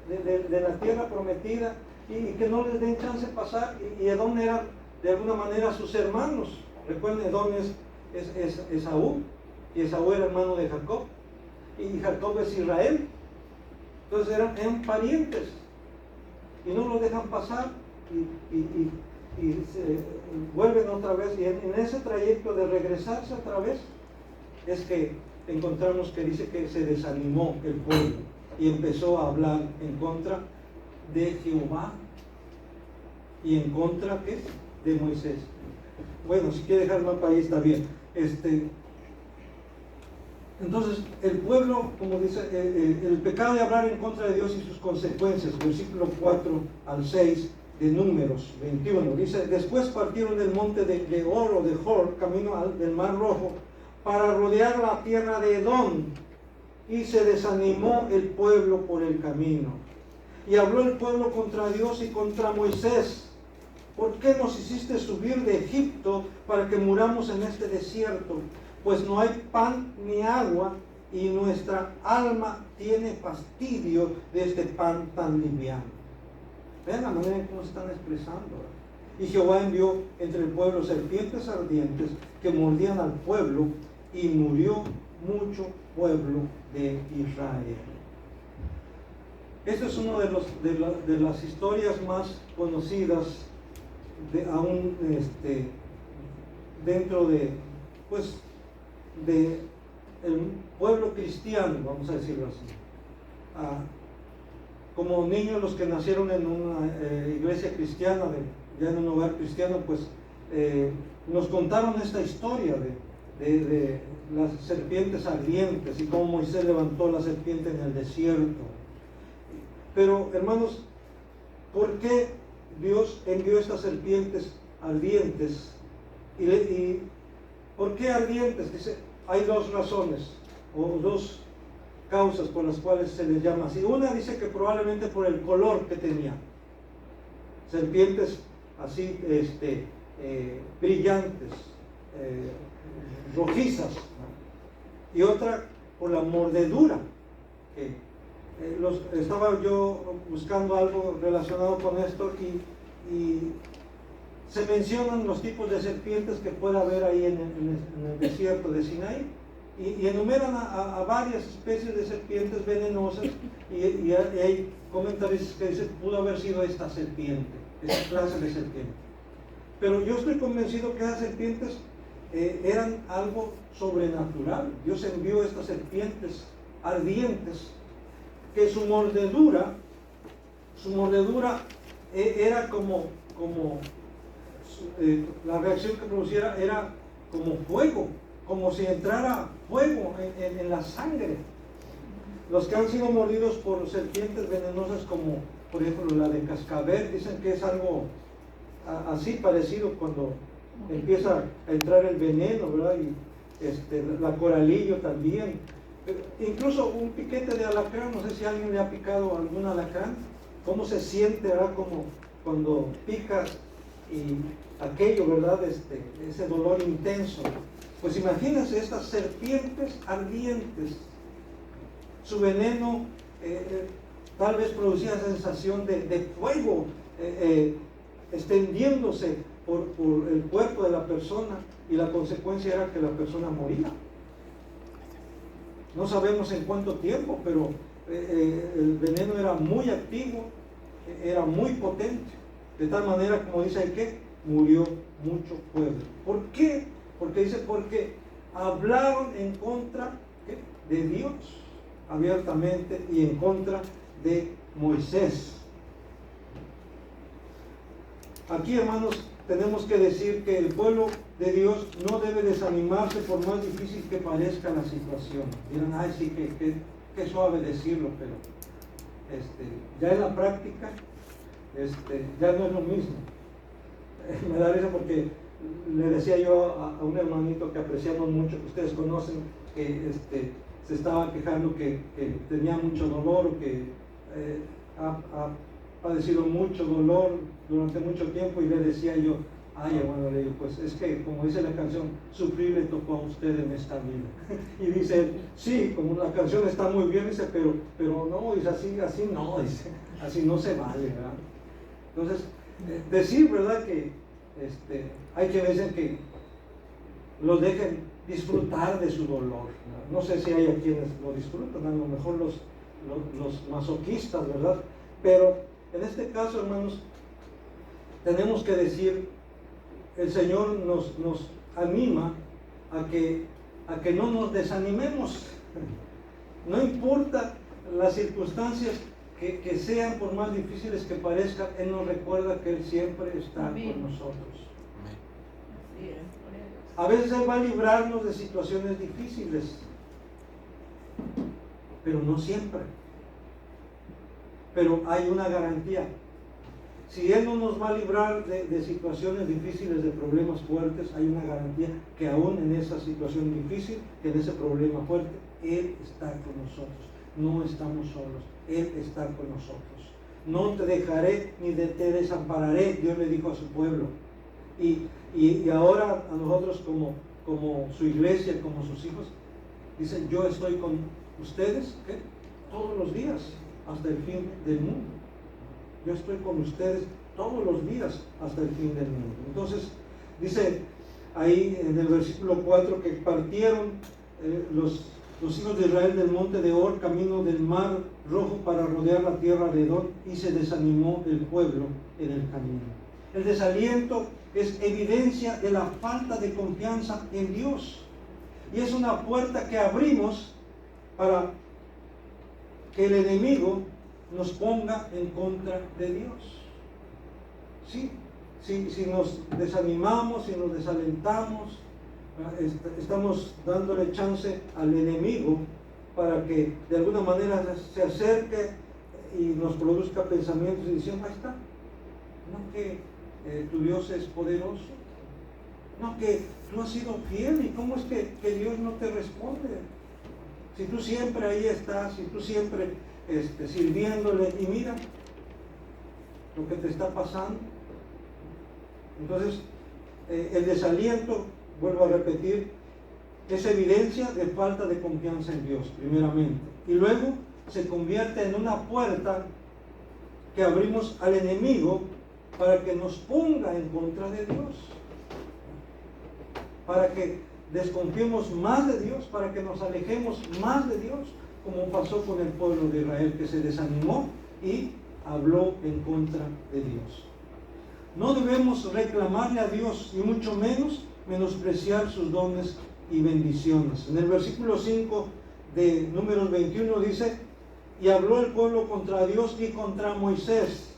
de la tierra prometida, y que no les den chance de pasar. Y Edom era de alguna manera sus hermanos. Recuerden, Edom es Esaú, y Esaú era hermano de Jacob, y Jacob es Israel. Entonces eran parientes, y no lo dejan pasar, y se vuelven otra vez. Y en ese trayecto de regresarse otra vez es que encontramos que dice que se desanimó el pueblo y empezó a hablar en contra de Jehová y en contra ¿qué? De Moisés. Bueno, si quiere dejar mapa ahí está bien. Entonces el pueblo, como dice, el pecado de hablar en contra de Dios y sus consecuencias, versículo 4 al 6 de Números 21, dice, después partieron del monte de Oro, de Hor, camino del Mar Rojo, para rodear la tierra de Edom, y se desanimó el pueblo por el camino. Y habló el pueblo contra Dios y contra Moisés: ¿por qué nos hiciste subir de Egipto para que muramos en este desierto? Pues no hay pan ni agua, y nuestra alma tiene fastidio de este pan tan liviano. Vean la manera en cómo se están expresando. Y Jehová envió entre el pueblo serpientes ardientes que mordían al pueblo, y murió mucho pueblo de Israel. Esta es una de las historias más conocidas aún dentro de el pueblo cristiano, vamos a decirlo así. Como niños, los que nacieron en una iglesia cristiana, ya en un hogar cristiano, pues nos contaron esta historia de las serpientes ardientes y cómo Moisés levantó la serpiente en el desierto. Pero hermanos, ¿por qué Dios envió estas serpientes ardientes? ¿Y por qué ardientes? Dice, hay dos razones o dos causas por las cuales se les llama así. Una dice que probablemente por el color que tenía, serpientes así brillantes, rojizas, ¿no? Y otra por la mordedura. Estaba yo buscando algo relacionado con esto, y se mencionan los tipos de serpientes que puede haber ahí en el desierto de Sinaí, y enumeran a varias especies de serpientes venenosas, y hay comentarios que dicen pudo haber sido esta serpiente, esta clase de serpiente. Pero yo estoy convencido que esas serpientes eran algo sobrenatural. Dios envió estas serpientes ardientes, que su mordedura Su mordedura era la reacción que produciera era como fuego, como si entrara fuego en la sangre. Los que han sido mordidos por serpientes venenosas como por ejemplo la de cascabel, dicen que es algo así parecido cuando empieza a entrar el veneno, ¿verdad? Y la coralillo también. Incluso un piquete de alacrán, no sé si a alguien le ha picado algún alacrán, cómo se siente, ¿verdad? Como cuando picas y aquello, ¿verdad? Ese dolor intenso. Pues imagínense estas serpientes ardientes, su veneno tal vez producía esa sensación de fuego extendiéndose por el cuerpo de la persona, y la consecuencia era que la persona moría. No sabemos en cuánto tiempo, pero el veneno era muy activo, era muy potente, de tal manera, como dice ahí, que murió mucho pueblo. ¿Por qué? Porque dice, porque hablaron en contra de Dios abiertamente y en contra de Moisés. Aquí, hermanos, tenemos que decir que el pueblo de Dios no debe desanimarse por más difícil que parezca la situación. Dirán, ay, sí, que suave decirlo, pero ya en la práctica ya no es lo mismo. Me da risa porque le decía yo a un hermanito que apreciamos mucho, que ustedes conocen, que se estaba quejando que tenía mucho dolor, o que ha padecido mucho dolor durante mucho tiempo, y le decía yo, ay hermano, le digo, pues es que como dice la canción, sufrir le tocó a usted en esta vida. Y dice él, sí, como la canción está muy bien, dice, pero no, dice, así no, dice, así no se vale, ¿verdad? Entonces, decir, ¿verdad? Que hay quienes dicen que los dejen disfrutar de su dolor, ¿verdad? No sé si hay a quienes lo disfrutan, a lo mejor los masoquistas, ¿verdad? Pero en este caso, hermanos, tenemos que decir, el Señor nos anima a que no nos desanimemos. No importa las circunstancias que sean, por más difíciles que parezcan, Él nos recuerda que Él siempre está con nosotros. A veces Él va a librarnos de situaciones difíciles, pero no siempre. Pero hay una garantía. Si Él no nos va a librar de situaciones difíciles, de problemas fuertes, hay una garantía que aún en esa situación difícil, en ese problema fuerte, Él está con nosotros. No estamos solos, Él está con nosotros. No te dejaré ni te desampararé, Dios le dijo a su pueblo. Y ahora a nosotros como su iglesia, como sus hijos, dicen, yo estoy con ustedes todos los días hasta el fin del mundo. Yo estoy con ustedes todos los días hasta el fin del mundo. Entonces, dice ahí en el versículo 4 que partieron los hijos de Israel del monte de Or, camino del mar Rojo, para rodear la tierra de Edom, y se desanimó el pueblo en el camino. El desaliento es evidencia de la falta de confianza en Dios, y es una puerta que abrimos para que el enemigo nos ponga en contra de Dios. Sí, si nos desanimamos, si nos desalentamos, estamos dándole chance al enemigo para que de alguna manera se acerque y nos produzca pensamientos y diciendo, ahí está, no que tu Dios es poderoso, no que tú has sido fiel, y cómo es que Dios no te responde, si tú siempre ahí estás, si tú siempre sirviéndole, y mira lo que te está pasando. Entonces el desaliento, vuelvo a repetir, es evidencia de falta de confianza en Dios, primeramente, y luego se convierte en una puerta que abrimos al enemigo para que nos ponga en contra de Dios, para que desconfiemos más de Dios, para que nos alejemos más de Dios, como pasó con el pueblo de Israel, que se desanimó y habló en contra de Dios. No debemos reclamarle a Dios, y mucho menos menospreciar sus dones y bendiciones. En el versículo 5 de Números 21 dice y habló el pueblo contra Dios y contra Moisés: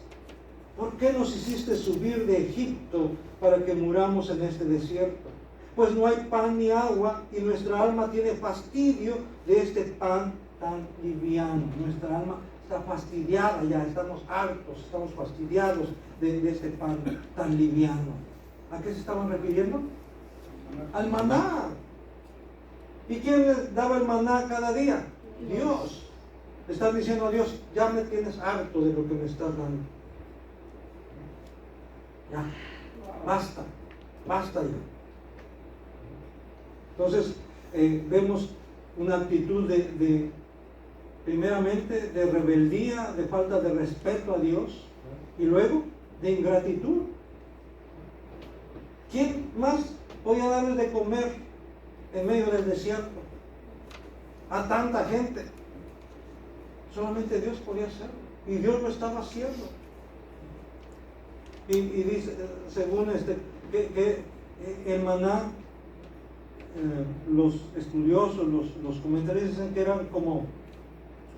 ¿por qué nos hiciste subir de Egipto para que muramos en este desierto? Pues no hay pan ni agua, y nuestra alma tiene fastidio de este pan tan liviano. Nuestra alma está fastidiada ya, estamos hartos, estamos fastidiados de este pan tan liviano. ¿A qué se estaban refiriendo? Al maná. ¿Y quién les daba el maná cada día? Dios. Están diciendo a Dios: ya me tienes harto de lo que me estás dando. Ya, basta, basta ya. Entonces vemos una actitud primeramente de rebeldía, de falta de respeto a Dios, y luego de ingratitud. ¿Quién más podía darles de comer en medio del desierto a tanta gente? Solamente Dios podía hacerlo, y Dios lo estaba haciendo. Y dice, según que el maná, los estudiosos, los comentarios dicen que eran como,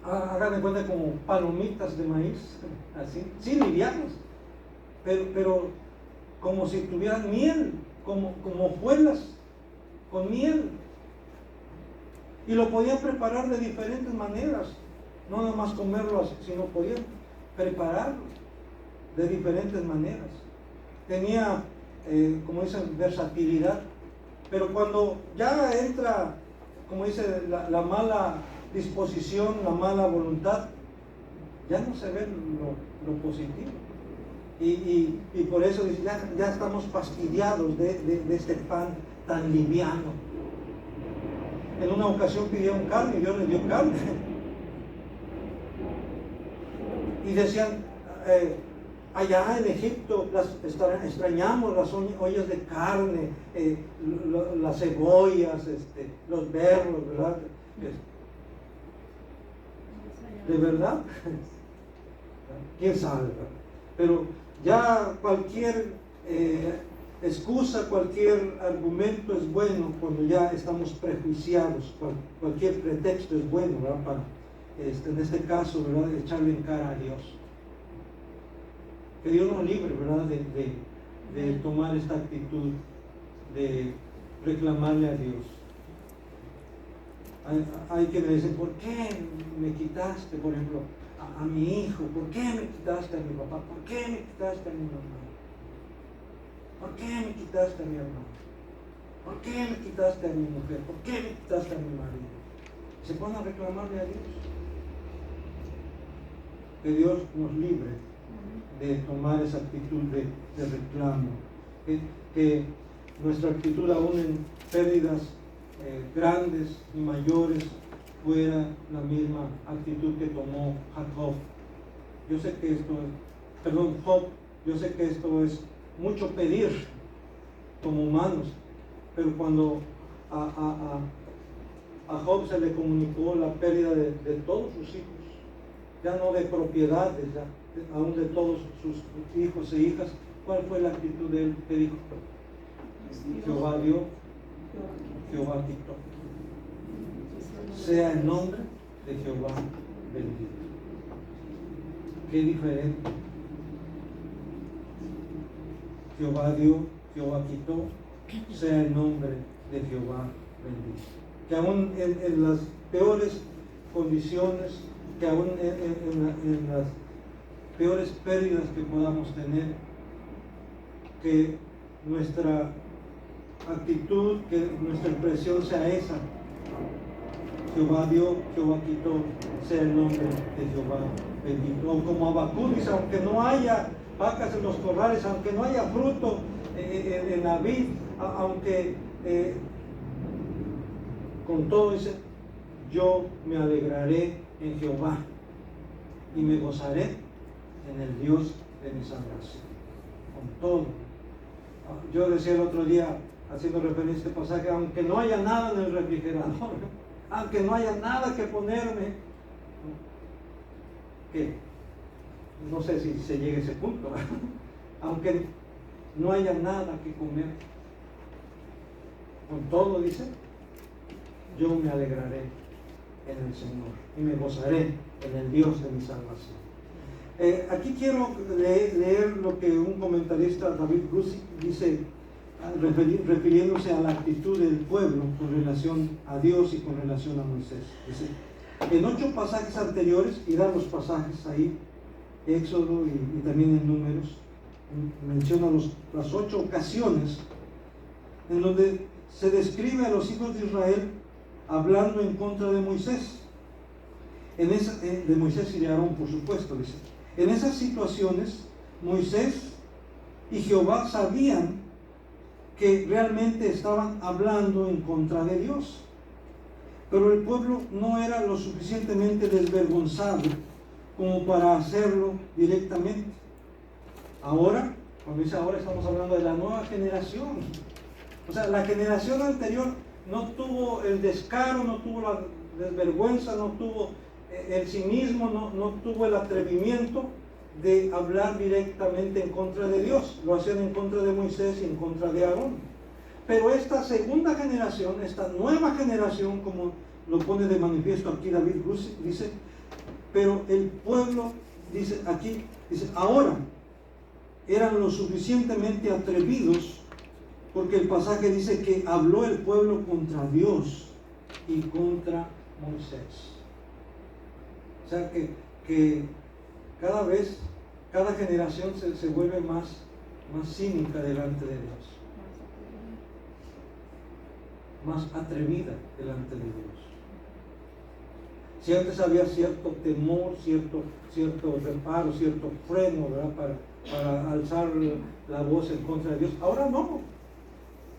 hagan de cuenta, como palomitas de maíz, así, sí, livianas, pero como si tuvieran miel, como hojuelas con miel. Y lo podían preparar de diferentes maneras, no nada más comerlo así, sino podían prepararlo de diferentes maneras. Tenía, como dicen, versatilidad. Pero cuando ya entra, como dice, la mala disposición, la mala voluntad, ya no se ve lo positivo. Y por eso dice, ya estamos fastidiados de este pan tan liviano. En una ocasión pidieron carne y Dios les dio carne. Y decían, allá en Egipto extrañamos las ollas de carne, las cebollas, los berros, ¿verdad? ¿De verdad? ¿Quién sabe? ¿Verdad? Pero ya cualquier excusa, cualquier argumento es bueno cuando ya estamos prejuiciados. Cualquier pretexto es bueno, ¿verdad? Para, en este caso, ¿verdad?, echarle en cara a Dios. Que Dios nos libre, ¿verdad?, de tomar esta actitud de reclamarle a Dios. Hay quienes dicen: ¿por qué me quitaste, por ejemplo, a mi hijo? ¿Por qué me quitaste a mi papá? ¿Por qué me quitaste a mi mamá? ¿Por qué me quitaste a mi hermano? ¿Por qué me quitaste a mi mujer? ¿Por qué me quitaste a mi marido? Se ponen a reclamarle a Dios. Que Dios nos libre de tomar esa actitud de reclamo. Que nuestra actitud, aún en pérdidas grandes y mayores, fuera la misma actitud que tomó Jacob. Yo sé que esto es, Job, yo sé que esto es mucho pedir como humanos, pero cuando a Job se le comunicó la pérdida de todos sus hijos, ya no de propiedades, ya aún de todos sus hijos e hijas, ¿cuál fue la actitud de él? Que dijo: Jehová dio, Jehová quitó. Sea el nombre de Jehová bendito. Qué diferente. Jehová dio, Jehová quitó. Sea el nombre de Jehová bendito. Que aún en las peores condiciones, que aún en las peores pérdidas que podamos tener, que nuestra actitud, que nuestra expresión sea esa: Jehová dio, Jehová quitó, sea el nombre de Jehová bendito. O como Habacuc dice: aunque no haya vacas en los corrales, aunque no haya fruto en la vid, aunque con todo dice: yo me alegraré en Jehová y me gozaré en el Dios de mi salvación. Con todo. Yo decía el otro día, haciendo referencia a este pasaje, aunque no haya nada en el refrigerador, aunque no haya nada que ponerme, que no sé si se llegue a ese punto, ¿verdad? Aunque no haya nada que comer, con todo, dice, yo me alegraré en el Señor y me gozaré en el Dios de mi salvación. Aquí quiero leer lo que un comentarista, David Guzik, dice, refiriéndose a la actitud del pueblo con relación a Dios y con relación a Moisés. Dice, en 8 pasajes anteriores, y da los pasajes ahí, Éxodo y también en Números, menciona las 8 ocasiones en donde se describe a los hijos de Israel hablando en contra de Moisés. De Moisés y de Aarón, por supuesto, dice. En esas situaciones, Moisés y Jehová sabían que realmente estaban hablando en contra de Dios. Pero el pueblo no era lo suficientemente desvergonzado como para hacerlo directamente. Ahora, cuando dice ahora, estamos hablando de la nueva generación. O sea, la generación anterior no tuvo el descaro, no tuvo la desvergüenza, no tuvo el cinismo, no tuvo el atrevimiento de hablar directamente en contra de Dios. Lo hacían en contra de Moisés y en contra de Aarón. Pero esta segunda generación, esta nueva generación, como lo pone de manifiesto aquí David Guzik, dice, pero el pueblo, dice aquí, dice, ahora eran lo suficientemente atrevidos, porque el pasaje dice que habló el pueblo contra Dios y contra Moisés. O sea que cada vez, cada generación se vuelve más cínica delante de Dios, más atrevida delante de Dios. Si antes había cierto temor, cierto reparo, cierto freno, ¿verdad?, para alzar la voz en contra de Dios, ahora no.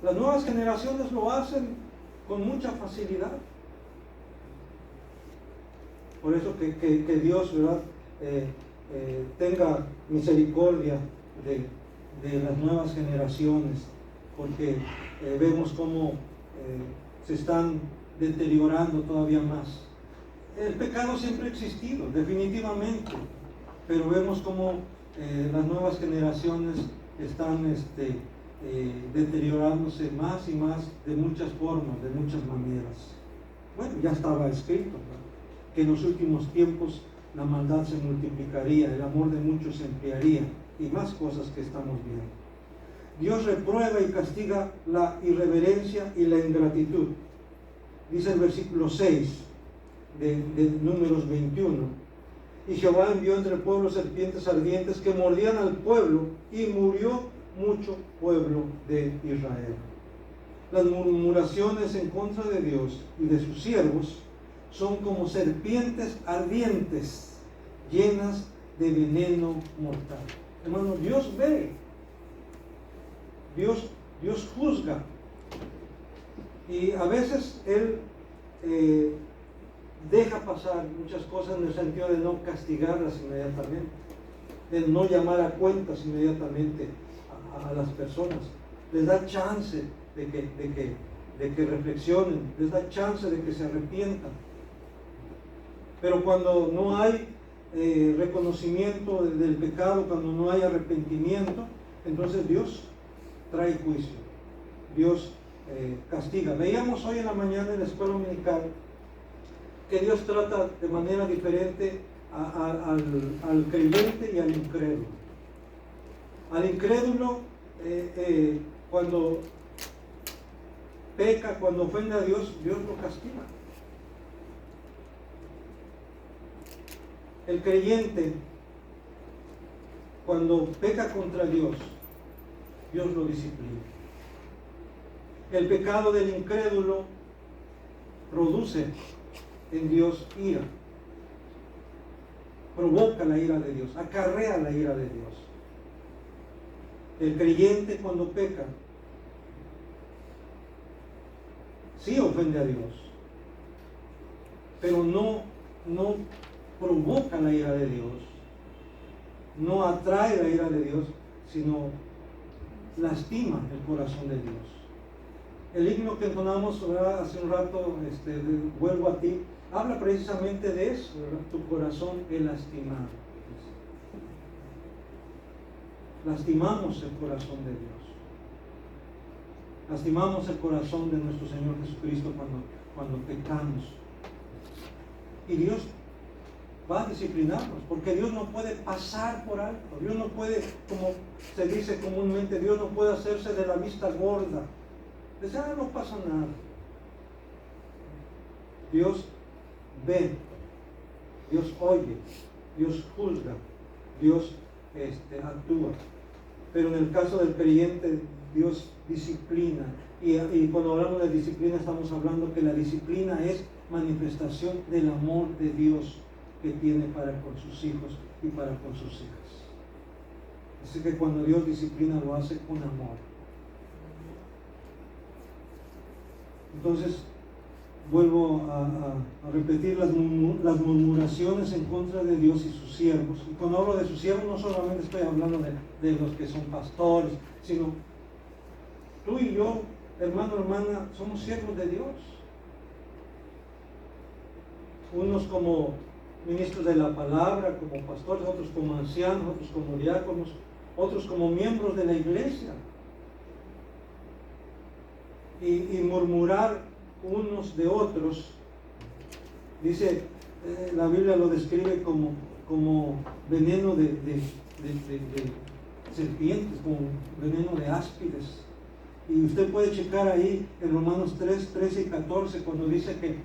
Las nuevas generaciones lo hacen con mucha facilidad. Por eso que Dios, ¿verdad?, tenga misericordia de las nuevas generaciones, porque vemos cómo se están deteriorando todavía más. El pecado siempre ha existido, definitivamente, pero vemos cómo las nuevas generaciones están deteriorándose más y más, de muchas formas, de muchas maneras. Bueno, ya estaba escrito, ¿no?, que en los últimos tiempos la maldad se multiplicaría, el amor de muchos se enfriaría, y más cosas que estamos viendo. Dios reprueba y castiga la irreverencia y la ingratitud. Dice el versículo 6 de Números 21. Y Jehová envió entre el pueblo serpientes ardientes que mordían al pueblo, y murió mucho pueblo de Israel. Las murmuraciones en contra de Dios y de sus siervos son como serpientes ardientes llenas de veneno mortal. Hermano, Dios ve, Dios juzga, y a veces Él deja pasar muchas cosas en el sentido de no castigarlas inmediatamente, de no llamar a cuentas inmediatamente a las personas. Les da chance de que reflexionen, les da chance de que se arrepientan. Pero cuando no hay reconocimiento del pecado, cuando no hay arrepentimiento, entonces Dios trae juicio, Dios castiga. Veíamos hoy en la mañana en la escuela dominical que Dios trata de manera diferente al creyente y al incrédulo. Al incrédulo, cuando peca, cuando ofende a Dios, Dios lo castiga. El creyente, cuando peca contra Dios, Dios lo disciplina. El pecado del incrédulo produce en Dios ira, provoca la ira de Dios, acarrea la ira de Dios. El creyente, cuando peca, sí ofende a Dios, pero no provoca la ira de Dios, no atrae la ira de Dios, sino lastima el corazón de Dios. El himno que entonamos hace un rato, vuelvo a ti, habla precisamente de eso, ¿verdad? Tu corazón es lastimado. Lastimamos el corazón de Dios, lastimamos el corazón de nuestro Señor Jesucristo cuando pecamos. Y Dios va a disciplinarnos, porque Dios no puede pasar por alto. Dios no puede, como se dice comúnmente, Dios no puede hacerse de la vista gorda. Dice, no pasa nada. Dios ve, Dios oye, Dios juzga, Dios actúa. Pero en el caso del creyente, Dios disciplina. Y cuando hablamos de disciplina, estamos hablando que la disciplina es manifestación del amor de Dios que tiene para con sus hijos y para con sus hijas. Así que cuando Dios disciplina, lo hace con amor. Entonces, vuelvo a repetir las murmuraciones en contra de Dios y sus siervos. Y cuando hablo de sus siervos, no solamente estoy hablando de los que son pastores, sino tú y yo, hermano, hermana, somos siervos de Dios. Unos como ministros de la palabra, como pastores, otros como ancianos, otros como diáconos, otros como miembros de la iglesia. Y murmurar unos de otros, dice, la Biblia lo describe como veneno de serpientes, como veneno de áspides. Y usted puede checar ahí en Romanos 3, 13 y 14, cuando dice que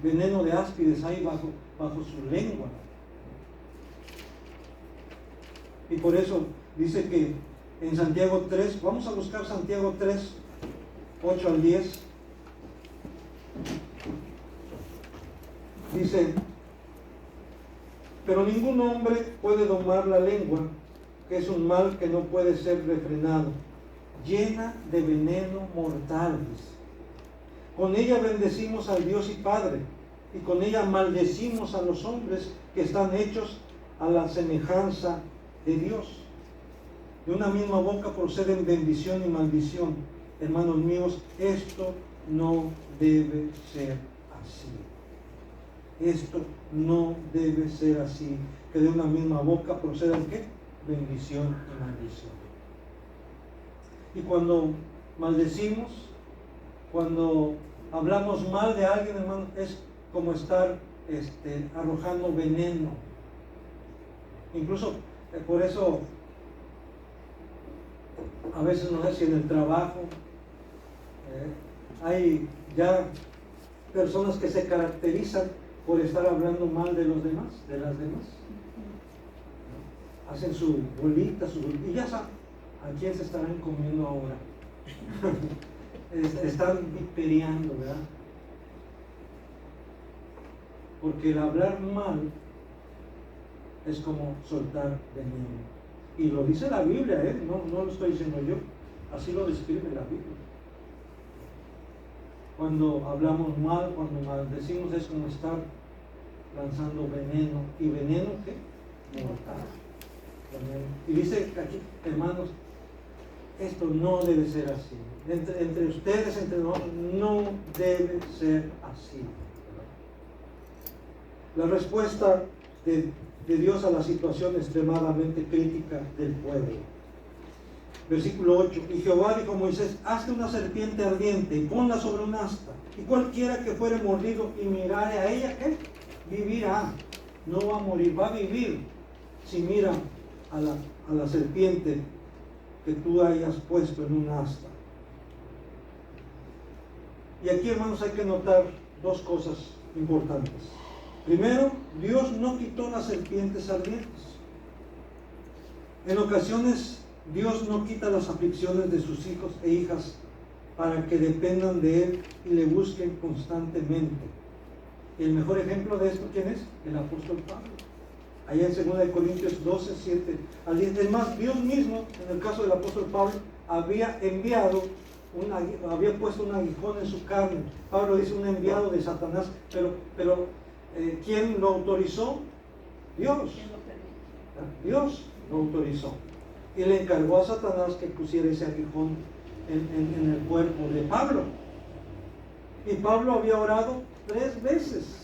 veneno de áspides hay bajo su lengua. Y por eso dice que en Santiago 3, vamos a buscar Santiago 3, 8 al 10. Dice, pero ningún hombre puede domar la lengua, que es un mal que no puede ser refrenado, llena de veneno mortal. Con ella bendecimos al Dios y Padre, y con ella maldecimos a los hombres que están hechos a la semejanza de Dios. De una misma boca proceden bendición y maldición. Hermanos míos, esto no debe ser así. Esto no debe ser así, que de una misma boca procedan ¿qué? Bendición y maldición. Y cuando maldecimos, cuando hablamos mal de alguien, hermano, es como estar arrojando veneno. Incluso por eso a veces no sé si en el trabajo hay ya personas que se caracterizan por estar hablando mal de los demás, de las demás. Hacen su bolita, y ya saben a quién se estarán comiendo ahora. Están viperiando, ¿verdad? Porque el hablar mal es como soltar veneno. Y lo dice la Biblia, no lo estoy diciendo yo, así lo describe la Biblia. Cuando hablamos mal, cuando maldecimos, es como estar lanzando veneno. ¿Y veneno qué? Mortal. Veneno. Y dice aquí, hermanos, esto no debe ser así. Entre ustedes, entre nosotros, no debe ser así. La respuesta de Dios a la situación extremadamente crítica del pueblo. Versículo 8. Y Jehová dijo a Moisés: hazte una serpiente ardiente y ponla sobre un asta, y cualquiera que fuere mordido y mirare a ella, ¿qué? Vivirá. No va a morir, va a vivir si mira a la serpiente que tú hayas puesto en un asta. Y aquí, hermanos, hay que notar dos cosas importantes. Primero, Dios no quitó las serpientes ardientes. En ocasiones, Dios no quita las aflicciones de sus hijos e hijas para que dependan de Él y le busquen constantemente. Y el mejor ejemplo de esto, ¿quién es? El apóstol Pablo. Allá en 2 Corintios 12, 7 al 10. Es más, Dios mismo, en el caso del apóstol Pablo, había puesto un aguijón en su carne. Pablo dice un enviado de Satanás, pero ¿quién lo autorizó? Dios. Dios lo autorizó. Y le encargó a Satanás que pusiera ese aguijón en el cuerpo de Pablo. Y Pablo había orado 3 veces.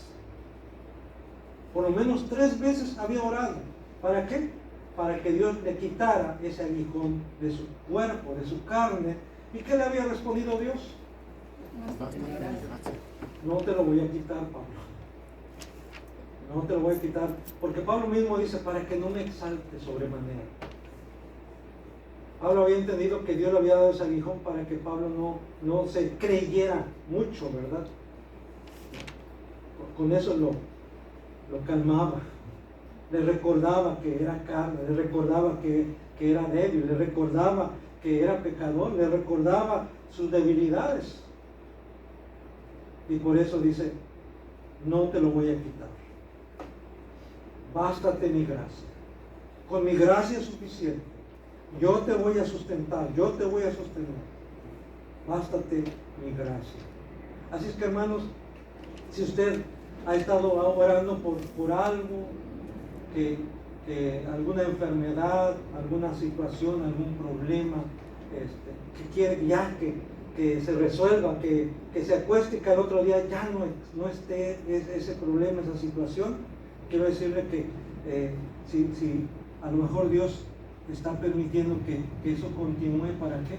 Por lo menos 3 veces había orado. ¿Para qué? Para que Dios le quitara ese aguijón de su cuerpo, de su carne. ¿Y qué le había respondido Dios? No te lo voy a quitar, Pablo. no te lo voy a quitar, porque Pablo mismo dice, para que no me exalte sobremanera. Pablo había entendido que Dios le había dado ese aguijón para que Pablo no se creyera mucho, ¿verdad? Con eso lo calmaba, le recordaba que era carne, le recordaba que era débil, le recordaba que era pecador, le recordaba sus debilidades. Y por eso dice, no te lo voy a quitar. Bástate mi gracia. Con mi gracia es suficiente. Yo te voy a sustentar, yo te voy a sostener. Bástate mi gracia. Así es que, hermanos, si usted ha estado orando por algo, que alguna enfermedad, alguna situación, algún problema, que quiere ya que se resuelva, que se acueste y que al otro día ya no esté ese problema, esa situación, quiero decirle que si a lo mejor Dios está permitiendo que eso continúe, ¿para qué?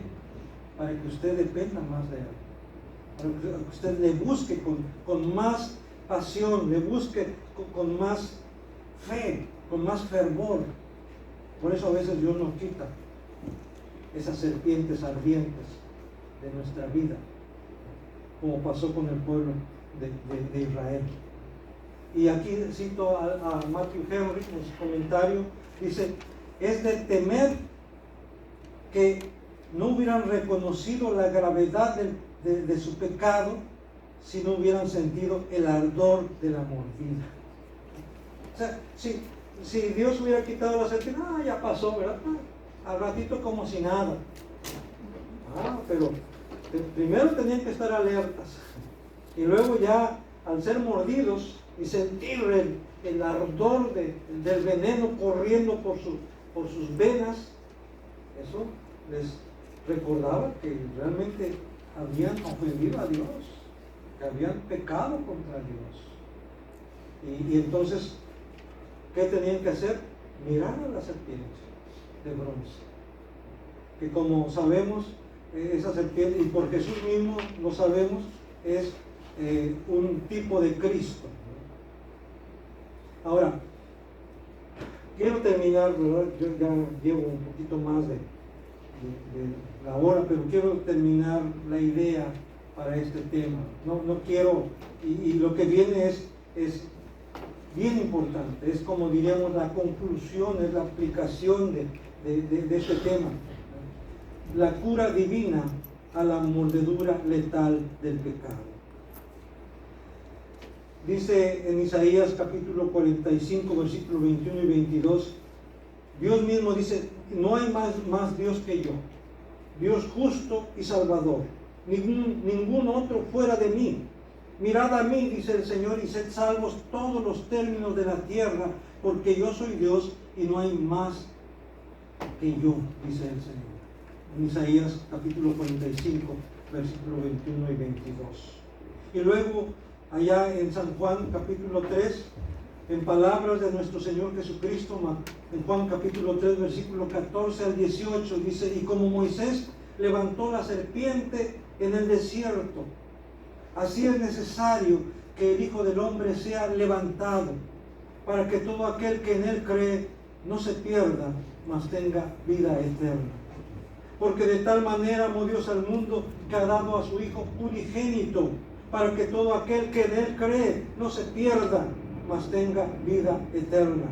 Para que usted dependa más de Él, para que usted le busque con más pasión, le busque con más fe, con más fervor. Por eso a veces Dios nos quita esas serpientes ardientes de nuestra vida, como pasó con el pueblo de Israel. Y aquí cito a Matthew Henry en su comentario, dice, es de temer que no hubieran reconocido la gravedad de su pecado si no hubieran sentido el ardor de la mordida. O sea, si Dios hubiera quitado la serpiente, ya pasó, ¿verdad? Al ratito como si nada. Pero primero tenían que estar alertas. Y luego ya, al ser mordidos y sentir el ardor del veneno corriendo por sus venas, eso les recordaba que realmente habían ofendido a Dios, que habían pecado contra Dios. Y entonces, ¿qué tenían que hacer? Mirar a la serpiente de bronce, que como sabemos, esa serpiente, y por Jesús mismo lo sabemos, es un tipo de Cristo. Ahora, quiero terminar, ¿verdad? Yo ya llevo un poquito más de la hora, pero quiero terminar la idea para este tema. No quiero, y lo que viene es bien importante, es como diríamos la conclusión, es la aplicación de este tema. La cura divina a la mordedura letal del pecado. Dice en Isaías capítulo 45, versículo 21 y 22, Dios mismo dice, no hay más Dios que yo, Dios justo y salvador, ningún otro fuera de mí. Mirad a mí, dice el Señor, y sed salvos todos los términos de la tierra, porque yo soy Dios y no hay más que yo, dice el Señor. En Isaías capítulo 45, versículo 21 y 22. Y luego, allá en San Juan capítulo 3, en palabras de nuestro Señor Jesucristo, en Juan capítulo 3, versículo 14 al 18, dice, y como Moisés levantó la serpiente en el desierto, así es necesario que el Hijo del Hombre sea levantado, para que todo aquel que en él cree no se pierda, mas tenga vida eterna. Porque de tal manera amó Dios al mundo que ha dado a su Hijo unigénito, para que todo aquel que en él cree no se pierda, mas tenga vida eterna.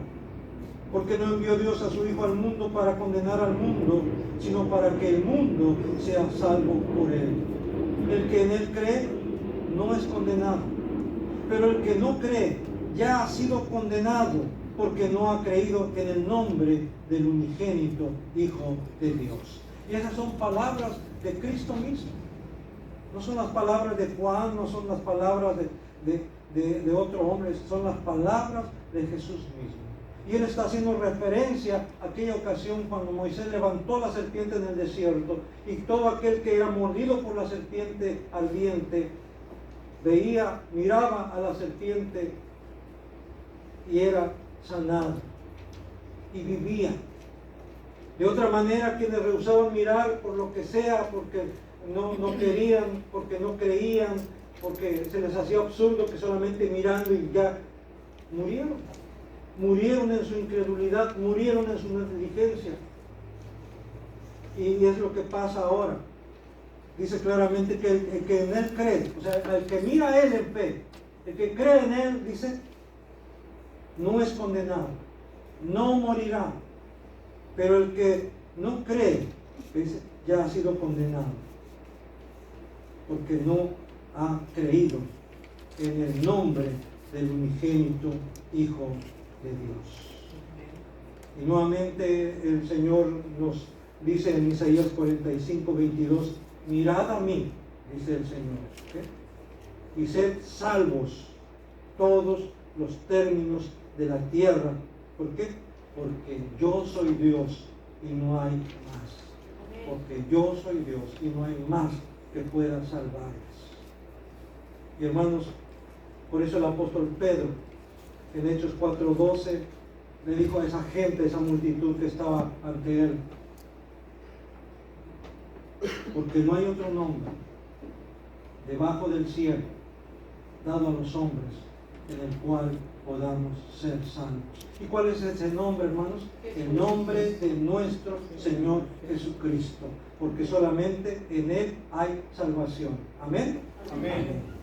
Porque no envió Dios a su Hijo al mundo para condenar al mundo, sino para que el mundo sea salvo por él. El que en él cree no es condenado, pero el que no cree ya ha sido condenado, porque no ha creído en el nombre del unigénito Hijo de Dios. Y esas son palabras de Cristo mismo. No son las palabras de Juan, no son las palabras de otro hombre, son las palabras de Jesús mismo. Y él está haciendo referencia a aquella ocasión cuando Moisés levantó la serpiente en el desierto, y todo aquel que era mordido por la serpiente ardiente miraba a la serpiente y era sanado y vivía. De otra manera, quienes rehusaban mirar por lo que sea, porque no querían, porque no creían, porque se les hacía absurdo que solamente mirando y ya murieron. Murieron en su incredulidad, murieron en su negligencia. Y es lo que pasa ahora. Dice claramente que el que en Él cree, o sea, el que mira a Él en fe, el que cree en Él, dice, no es condenado, no morirá. Pero el que no cree, dice, ya ha sido condenado, porque no ha creído en el nombre del unigénito Hijo de Dios. Y nuevamente el Señor nos dice en Isaías 45, 22, mirad a mí, dice el Señor, y sed salvos todos los términos de la tierra. ¿Por qué? Porque yo soy Dios y no hay más. Porque yo soy Dios y no hay más que pueda salvarles. Y hermanos, por eso el apóstol Pedro, en Hechos 4:12, le dijo a esa gente, a esa multitud que estaba ante él, porque no hay otro nombre debajo del cielo dado a los hombres en el cual podamos ser salvos. ¿Y cuál es ese nombre, hermanos? El nombre de nuestro Señor Jesucristo, porque solamente en Él hay salvación. Amén. Amén.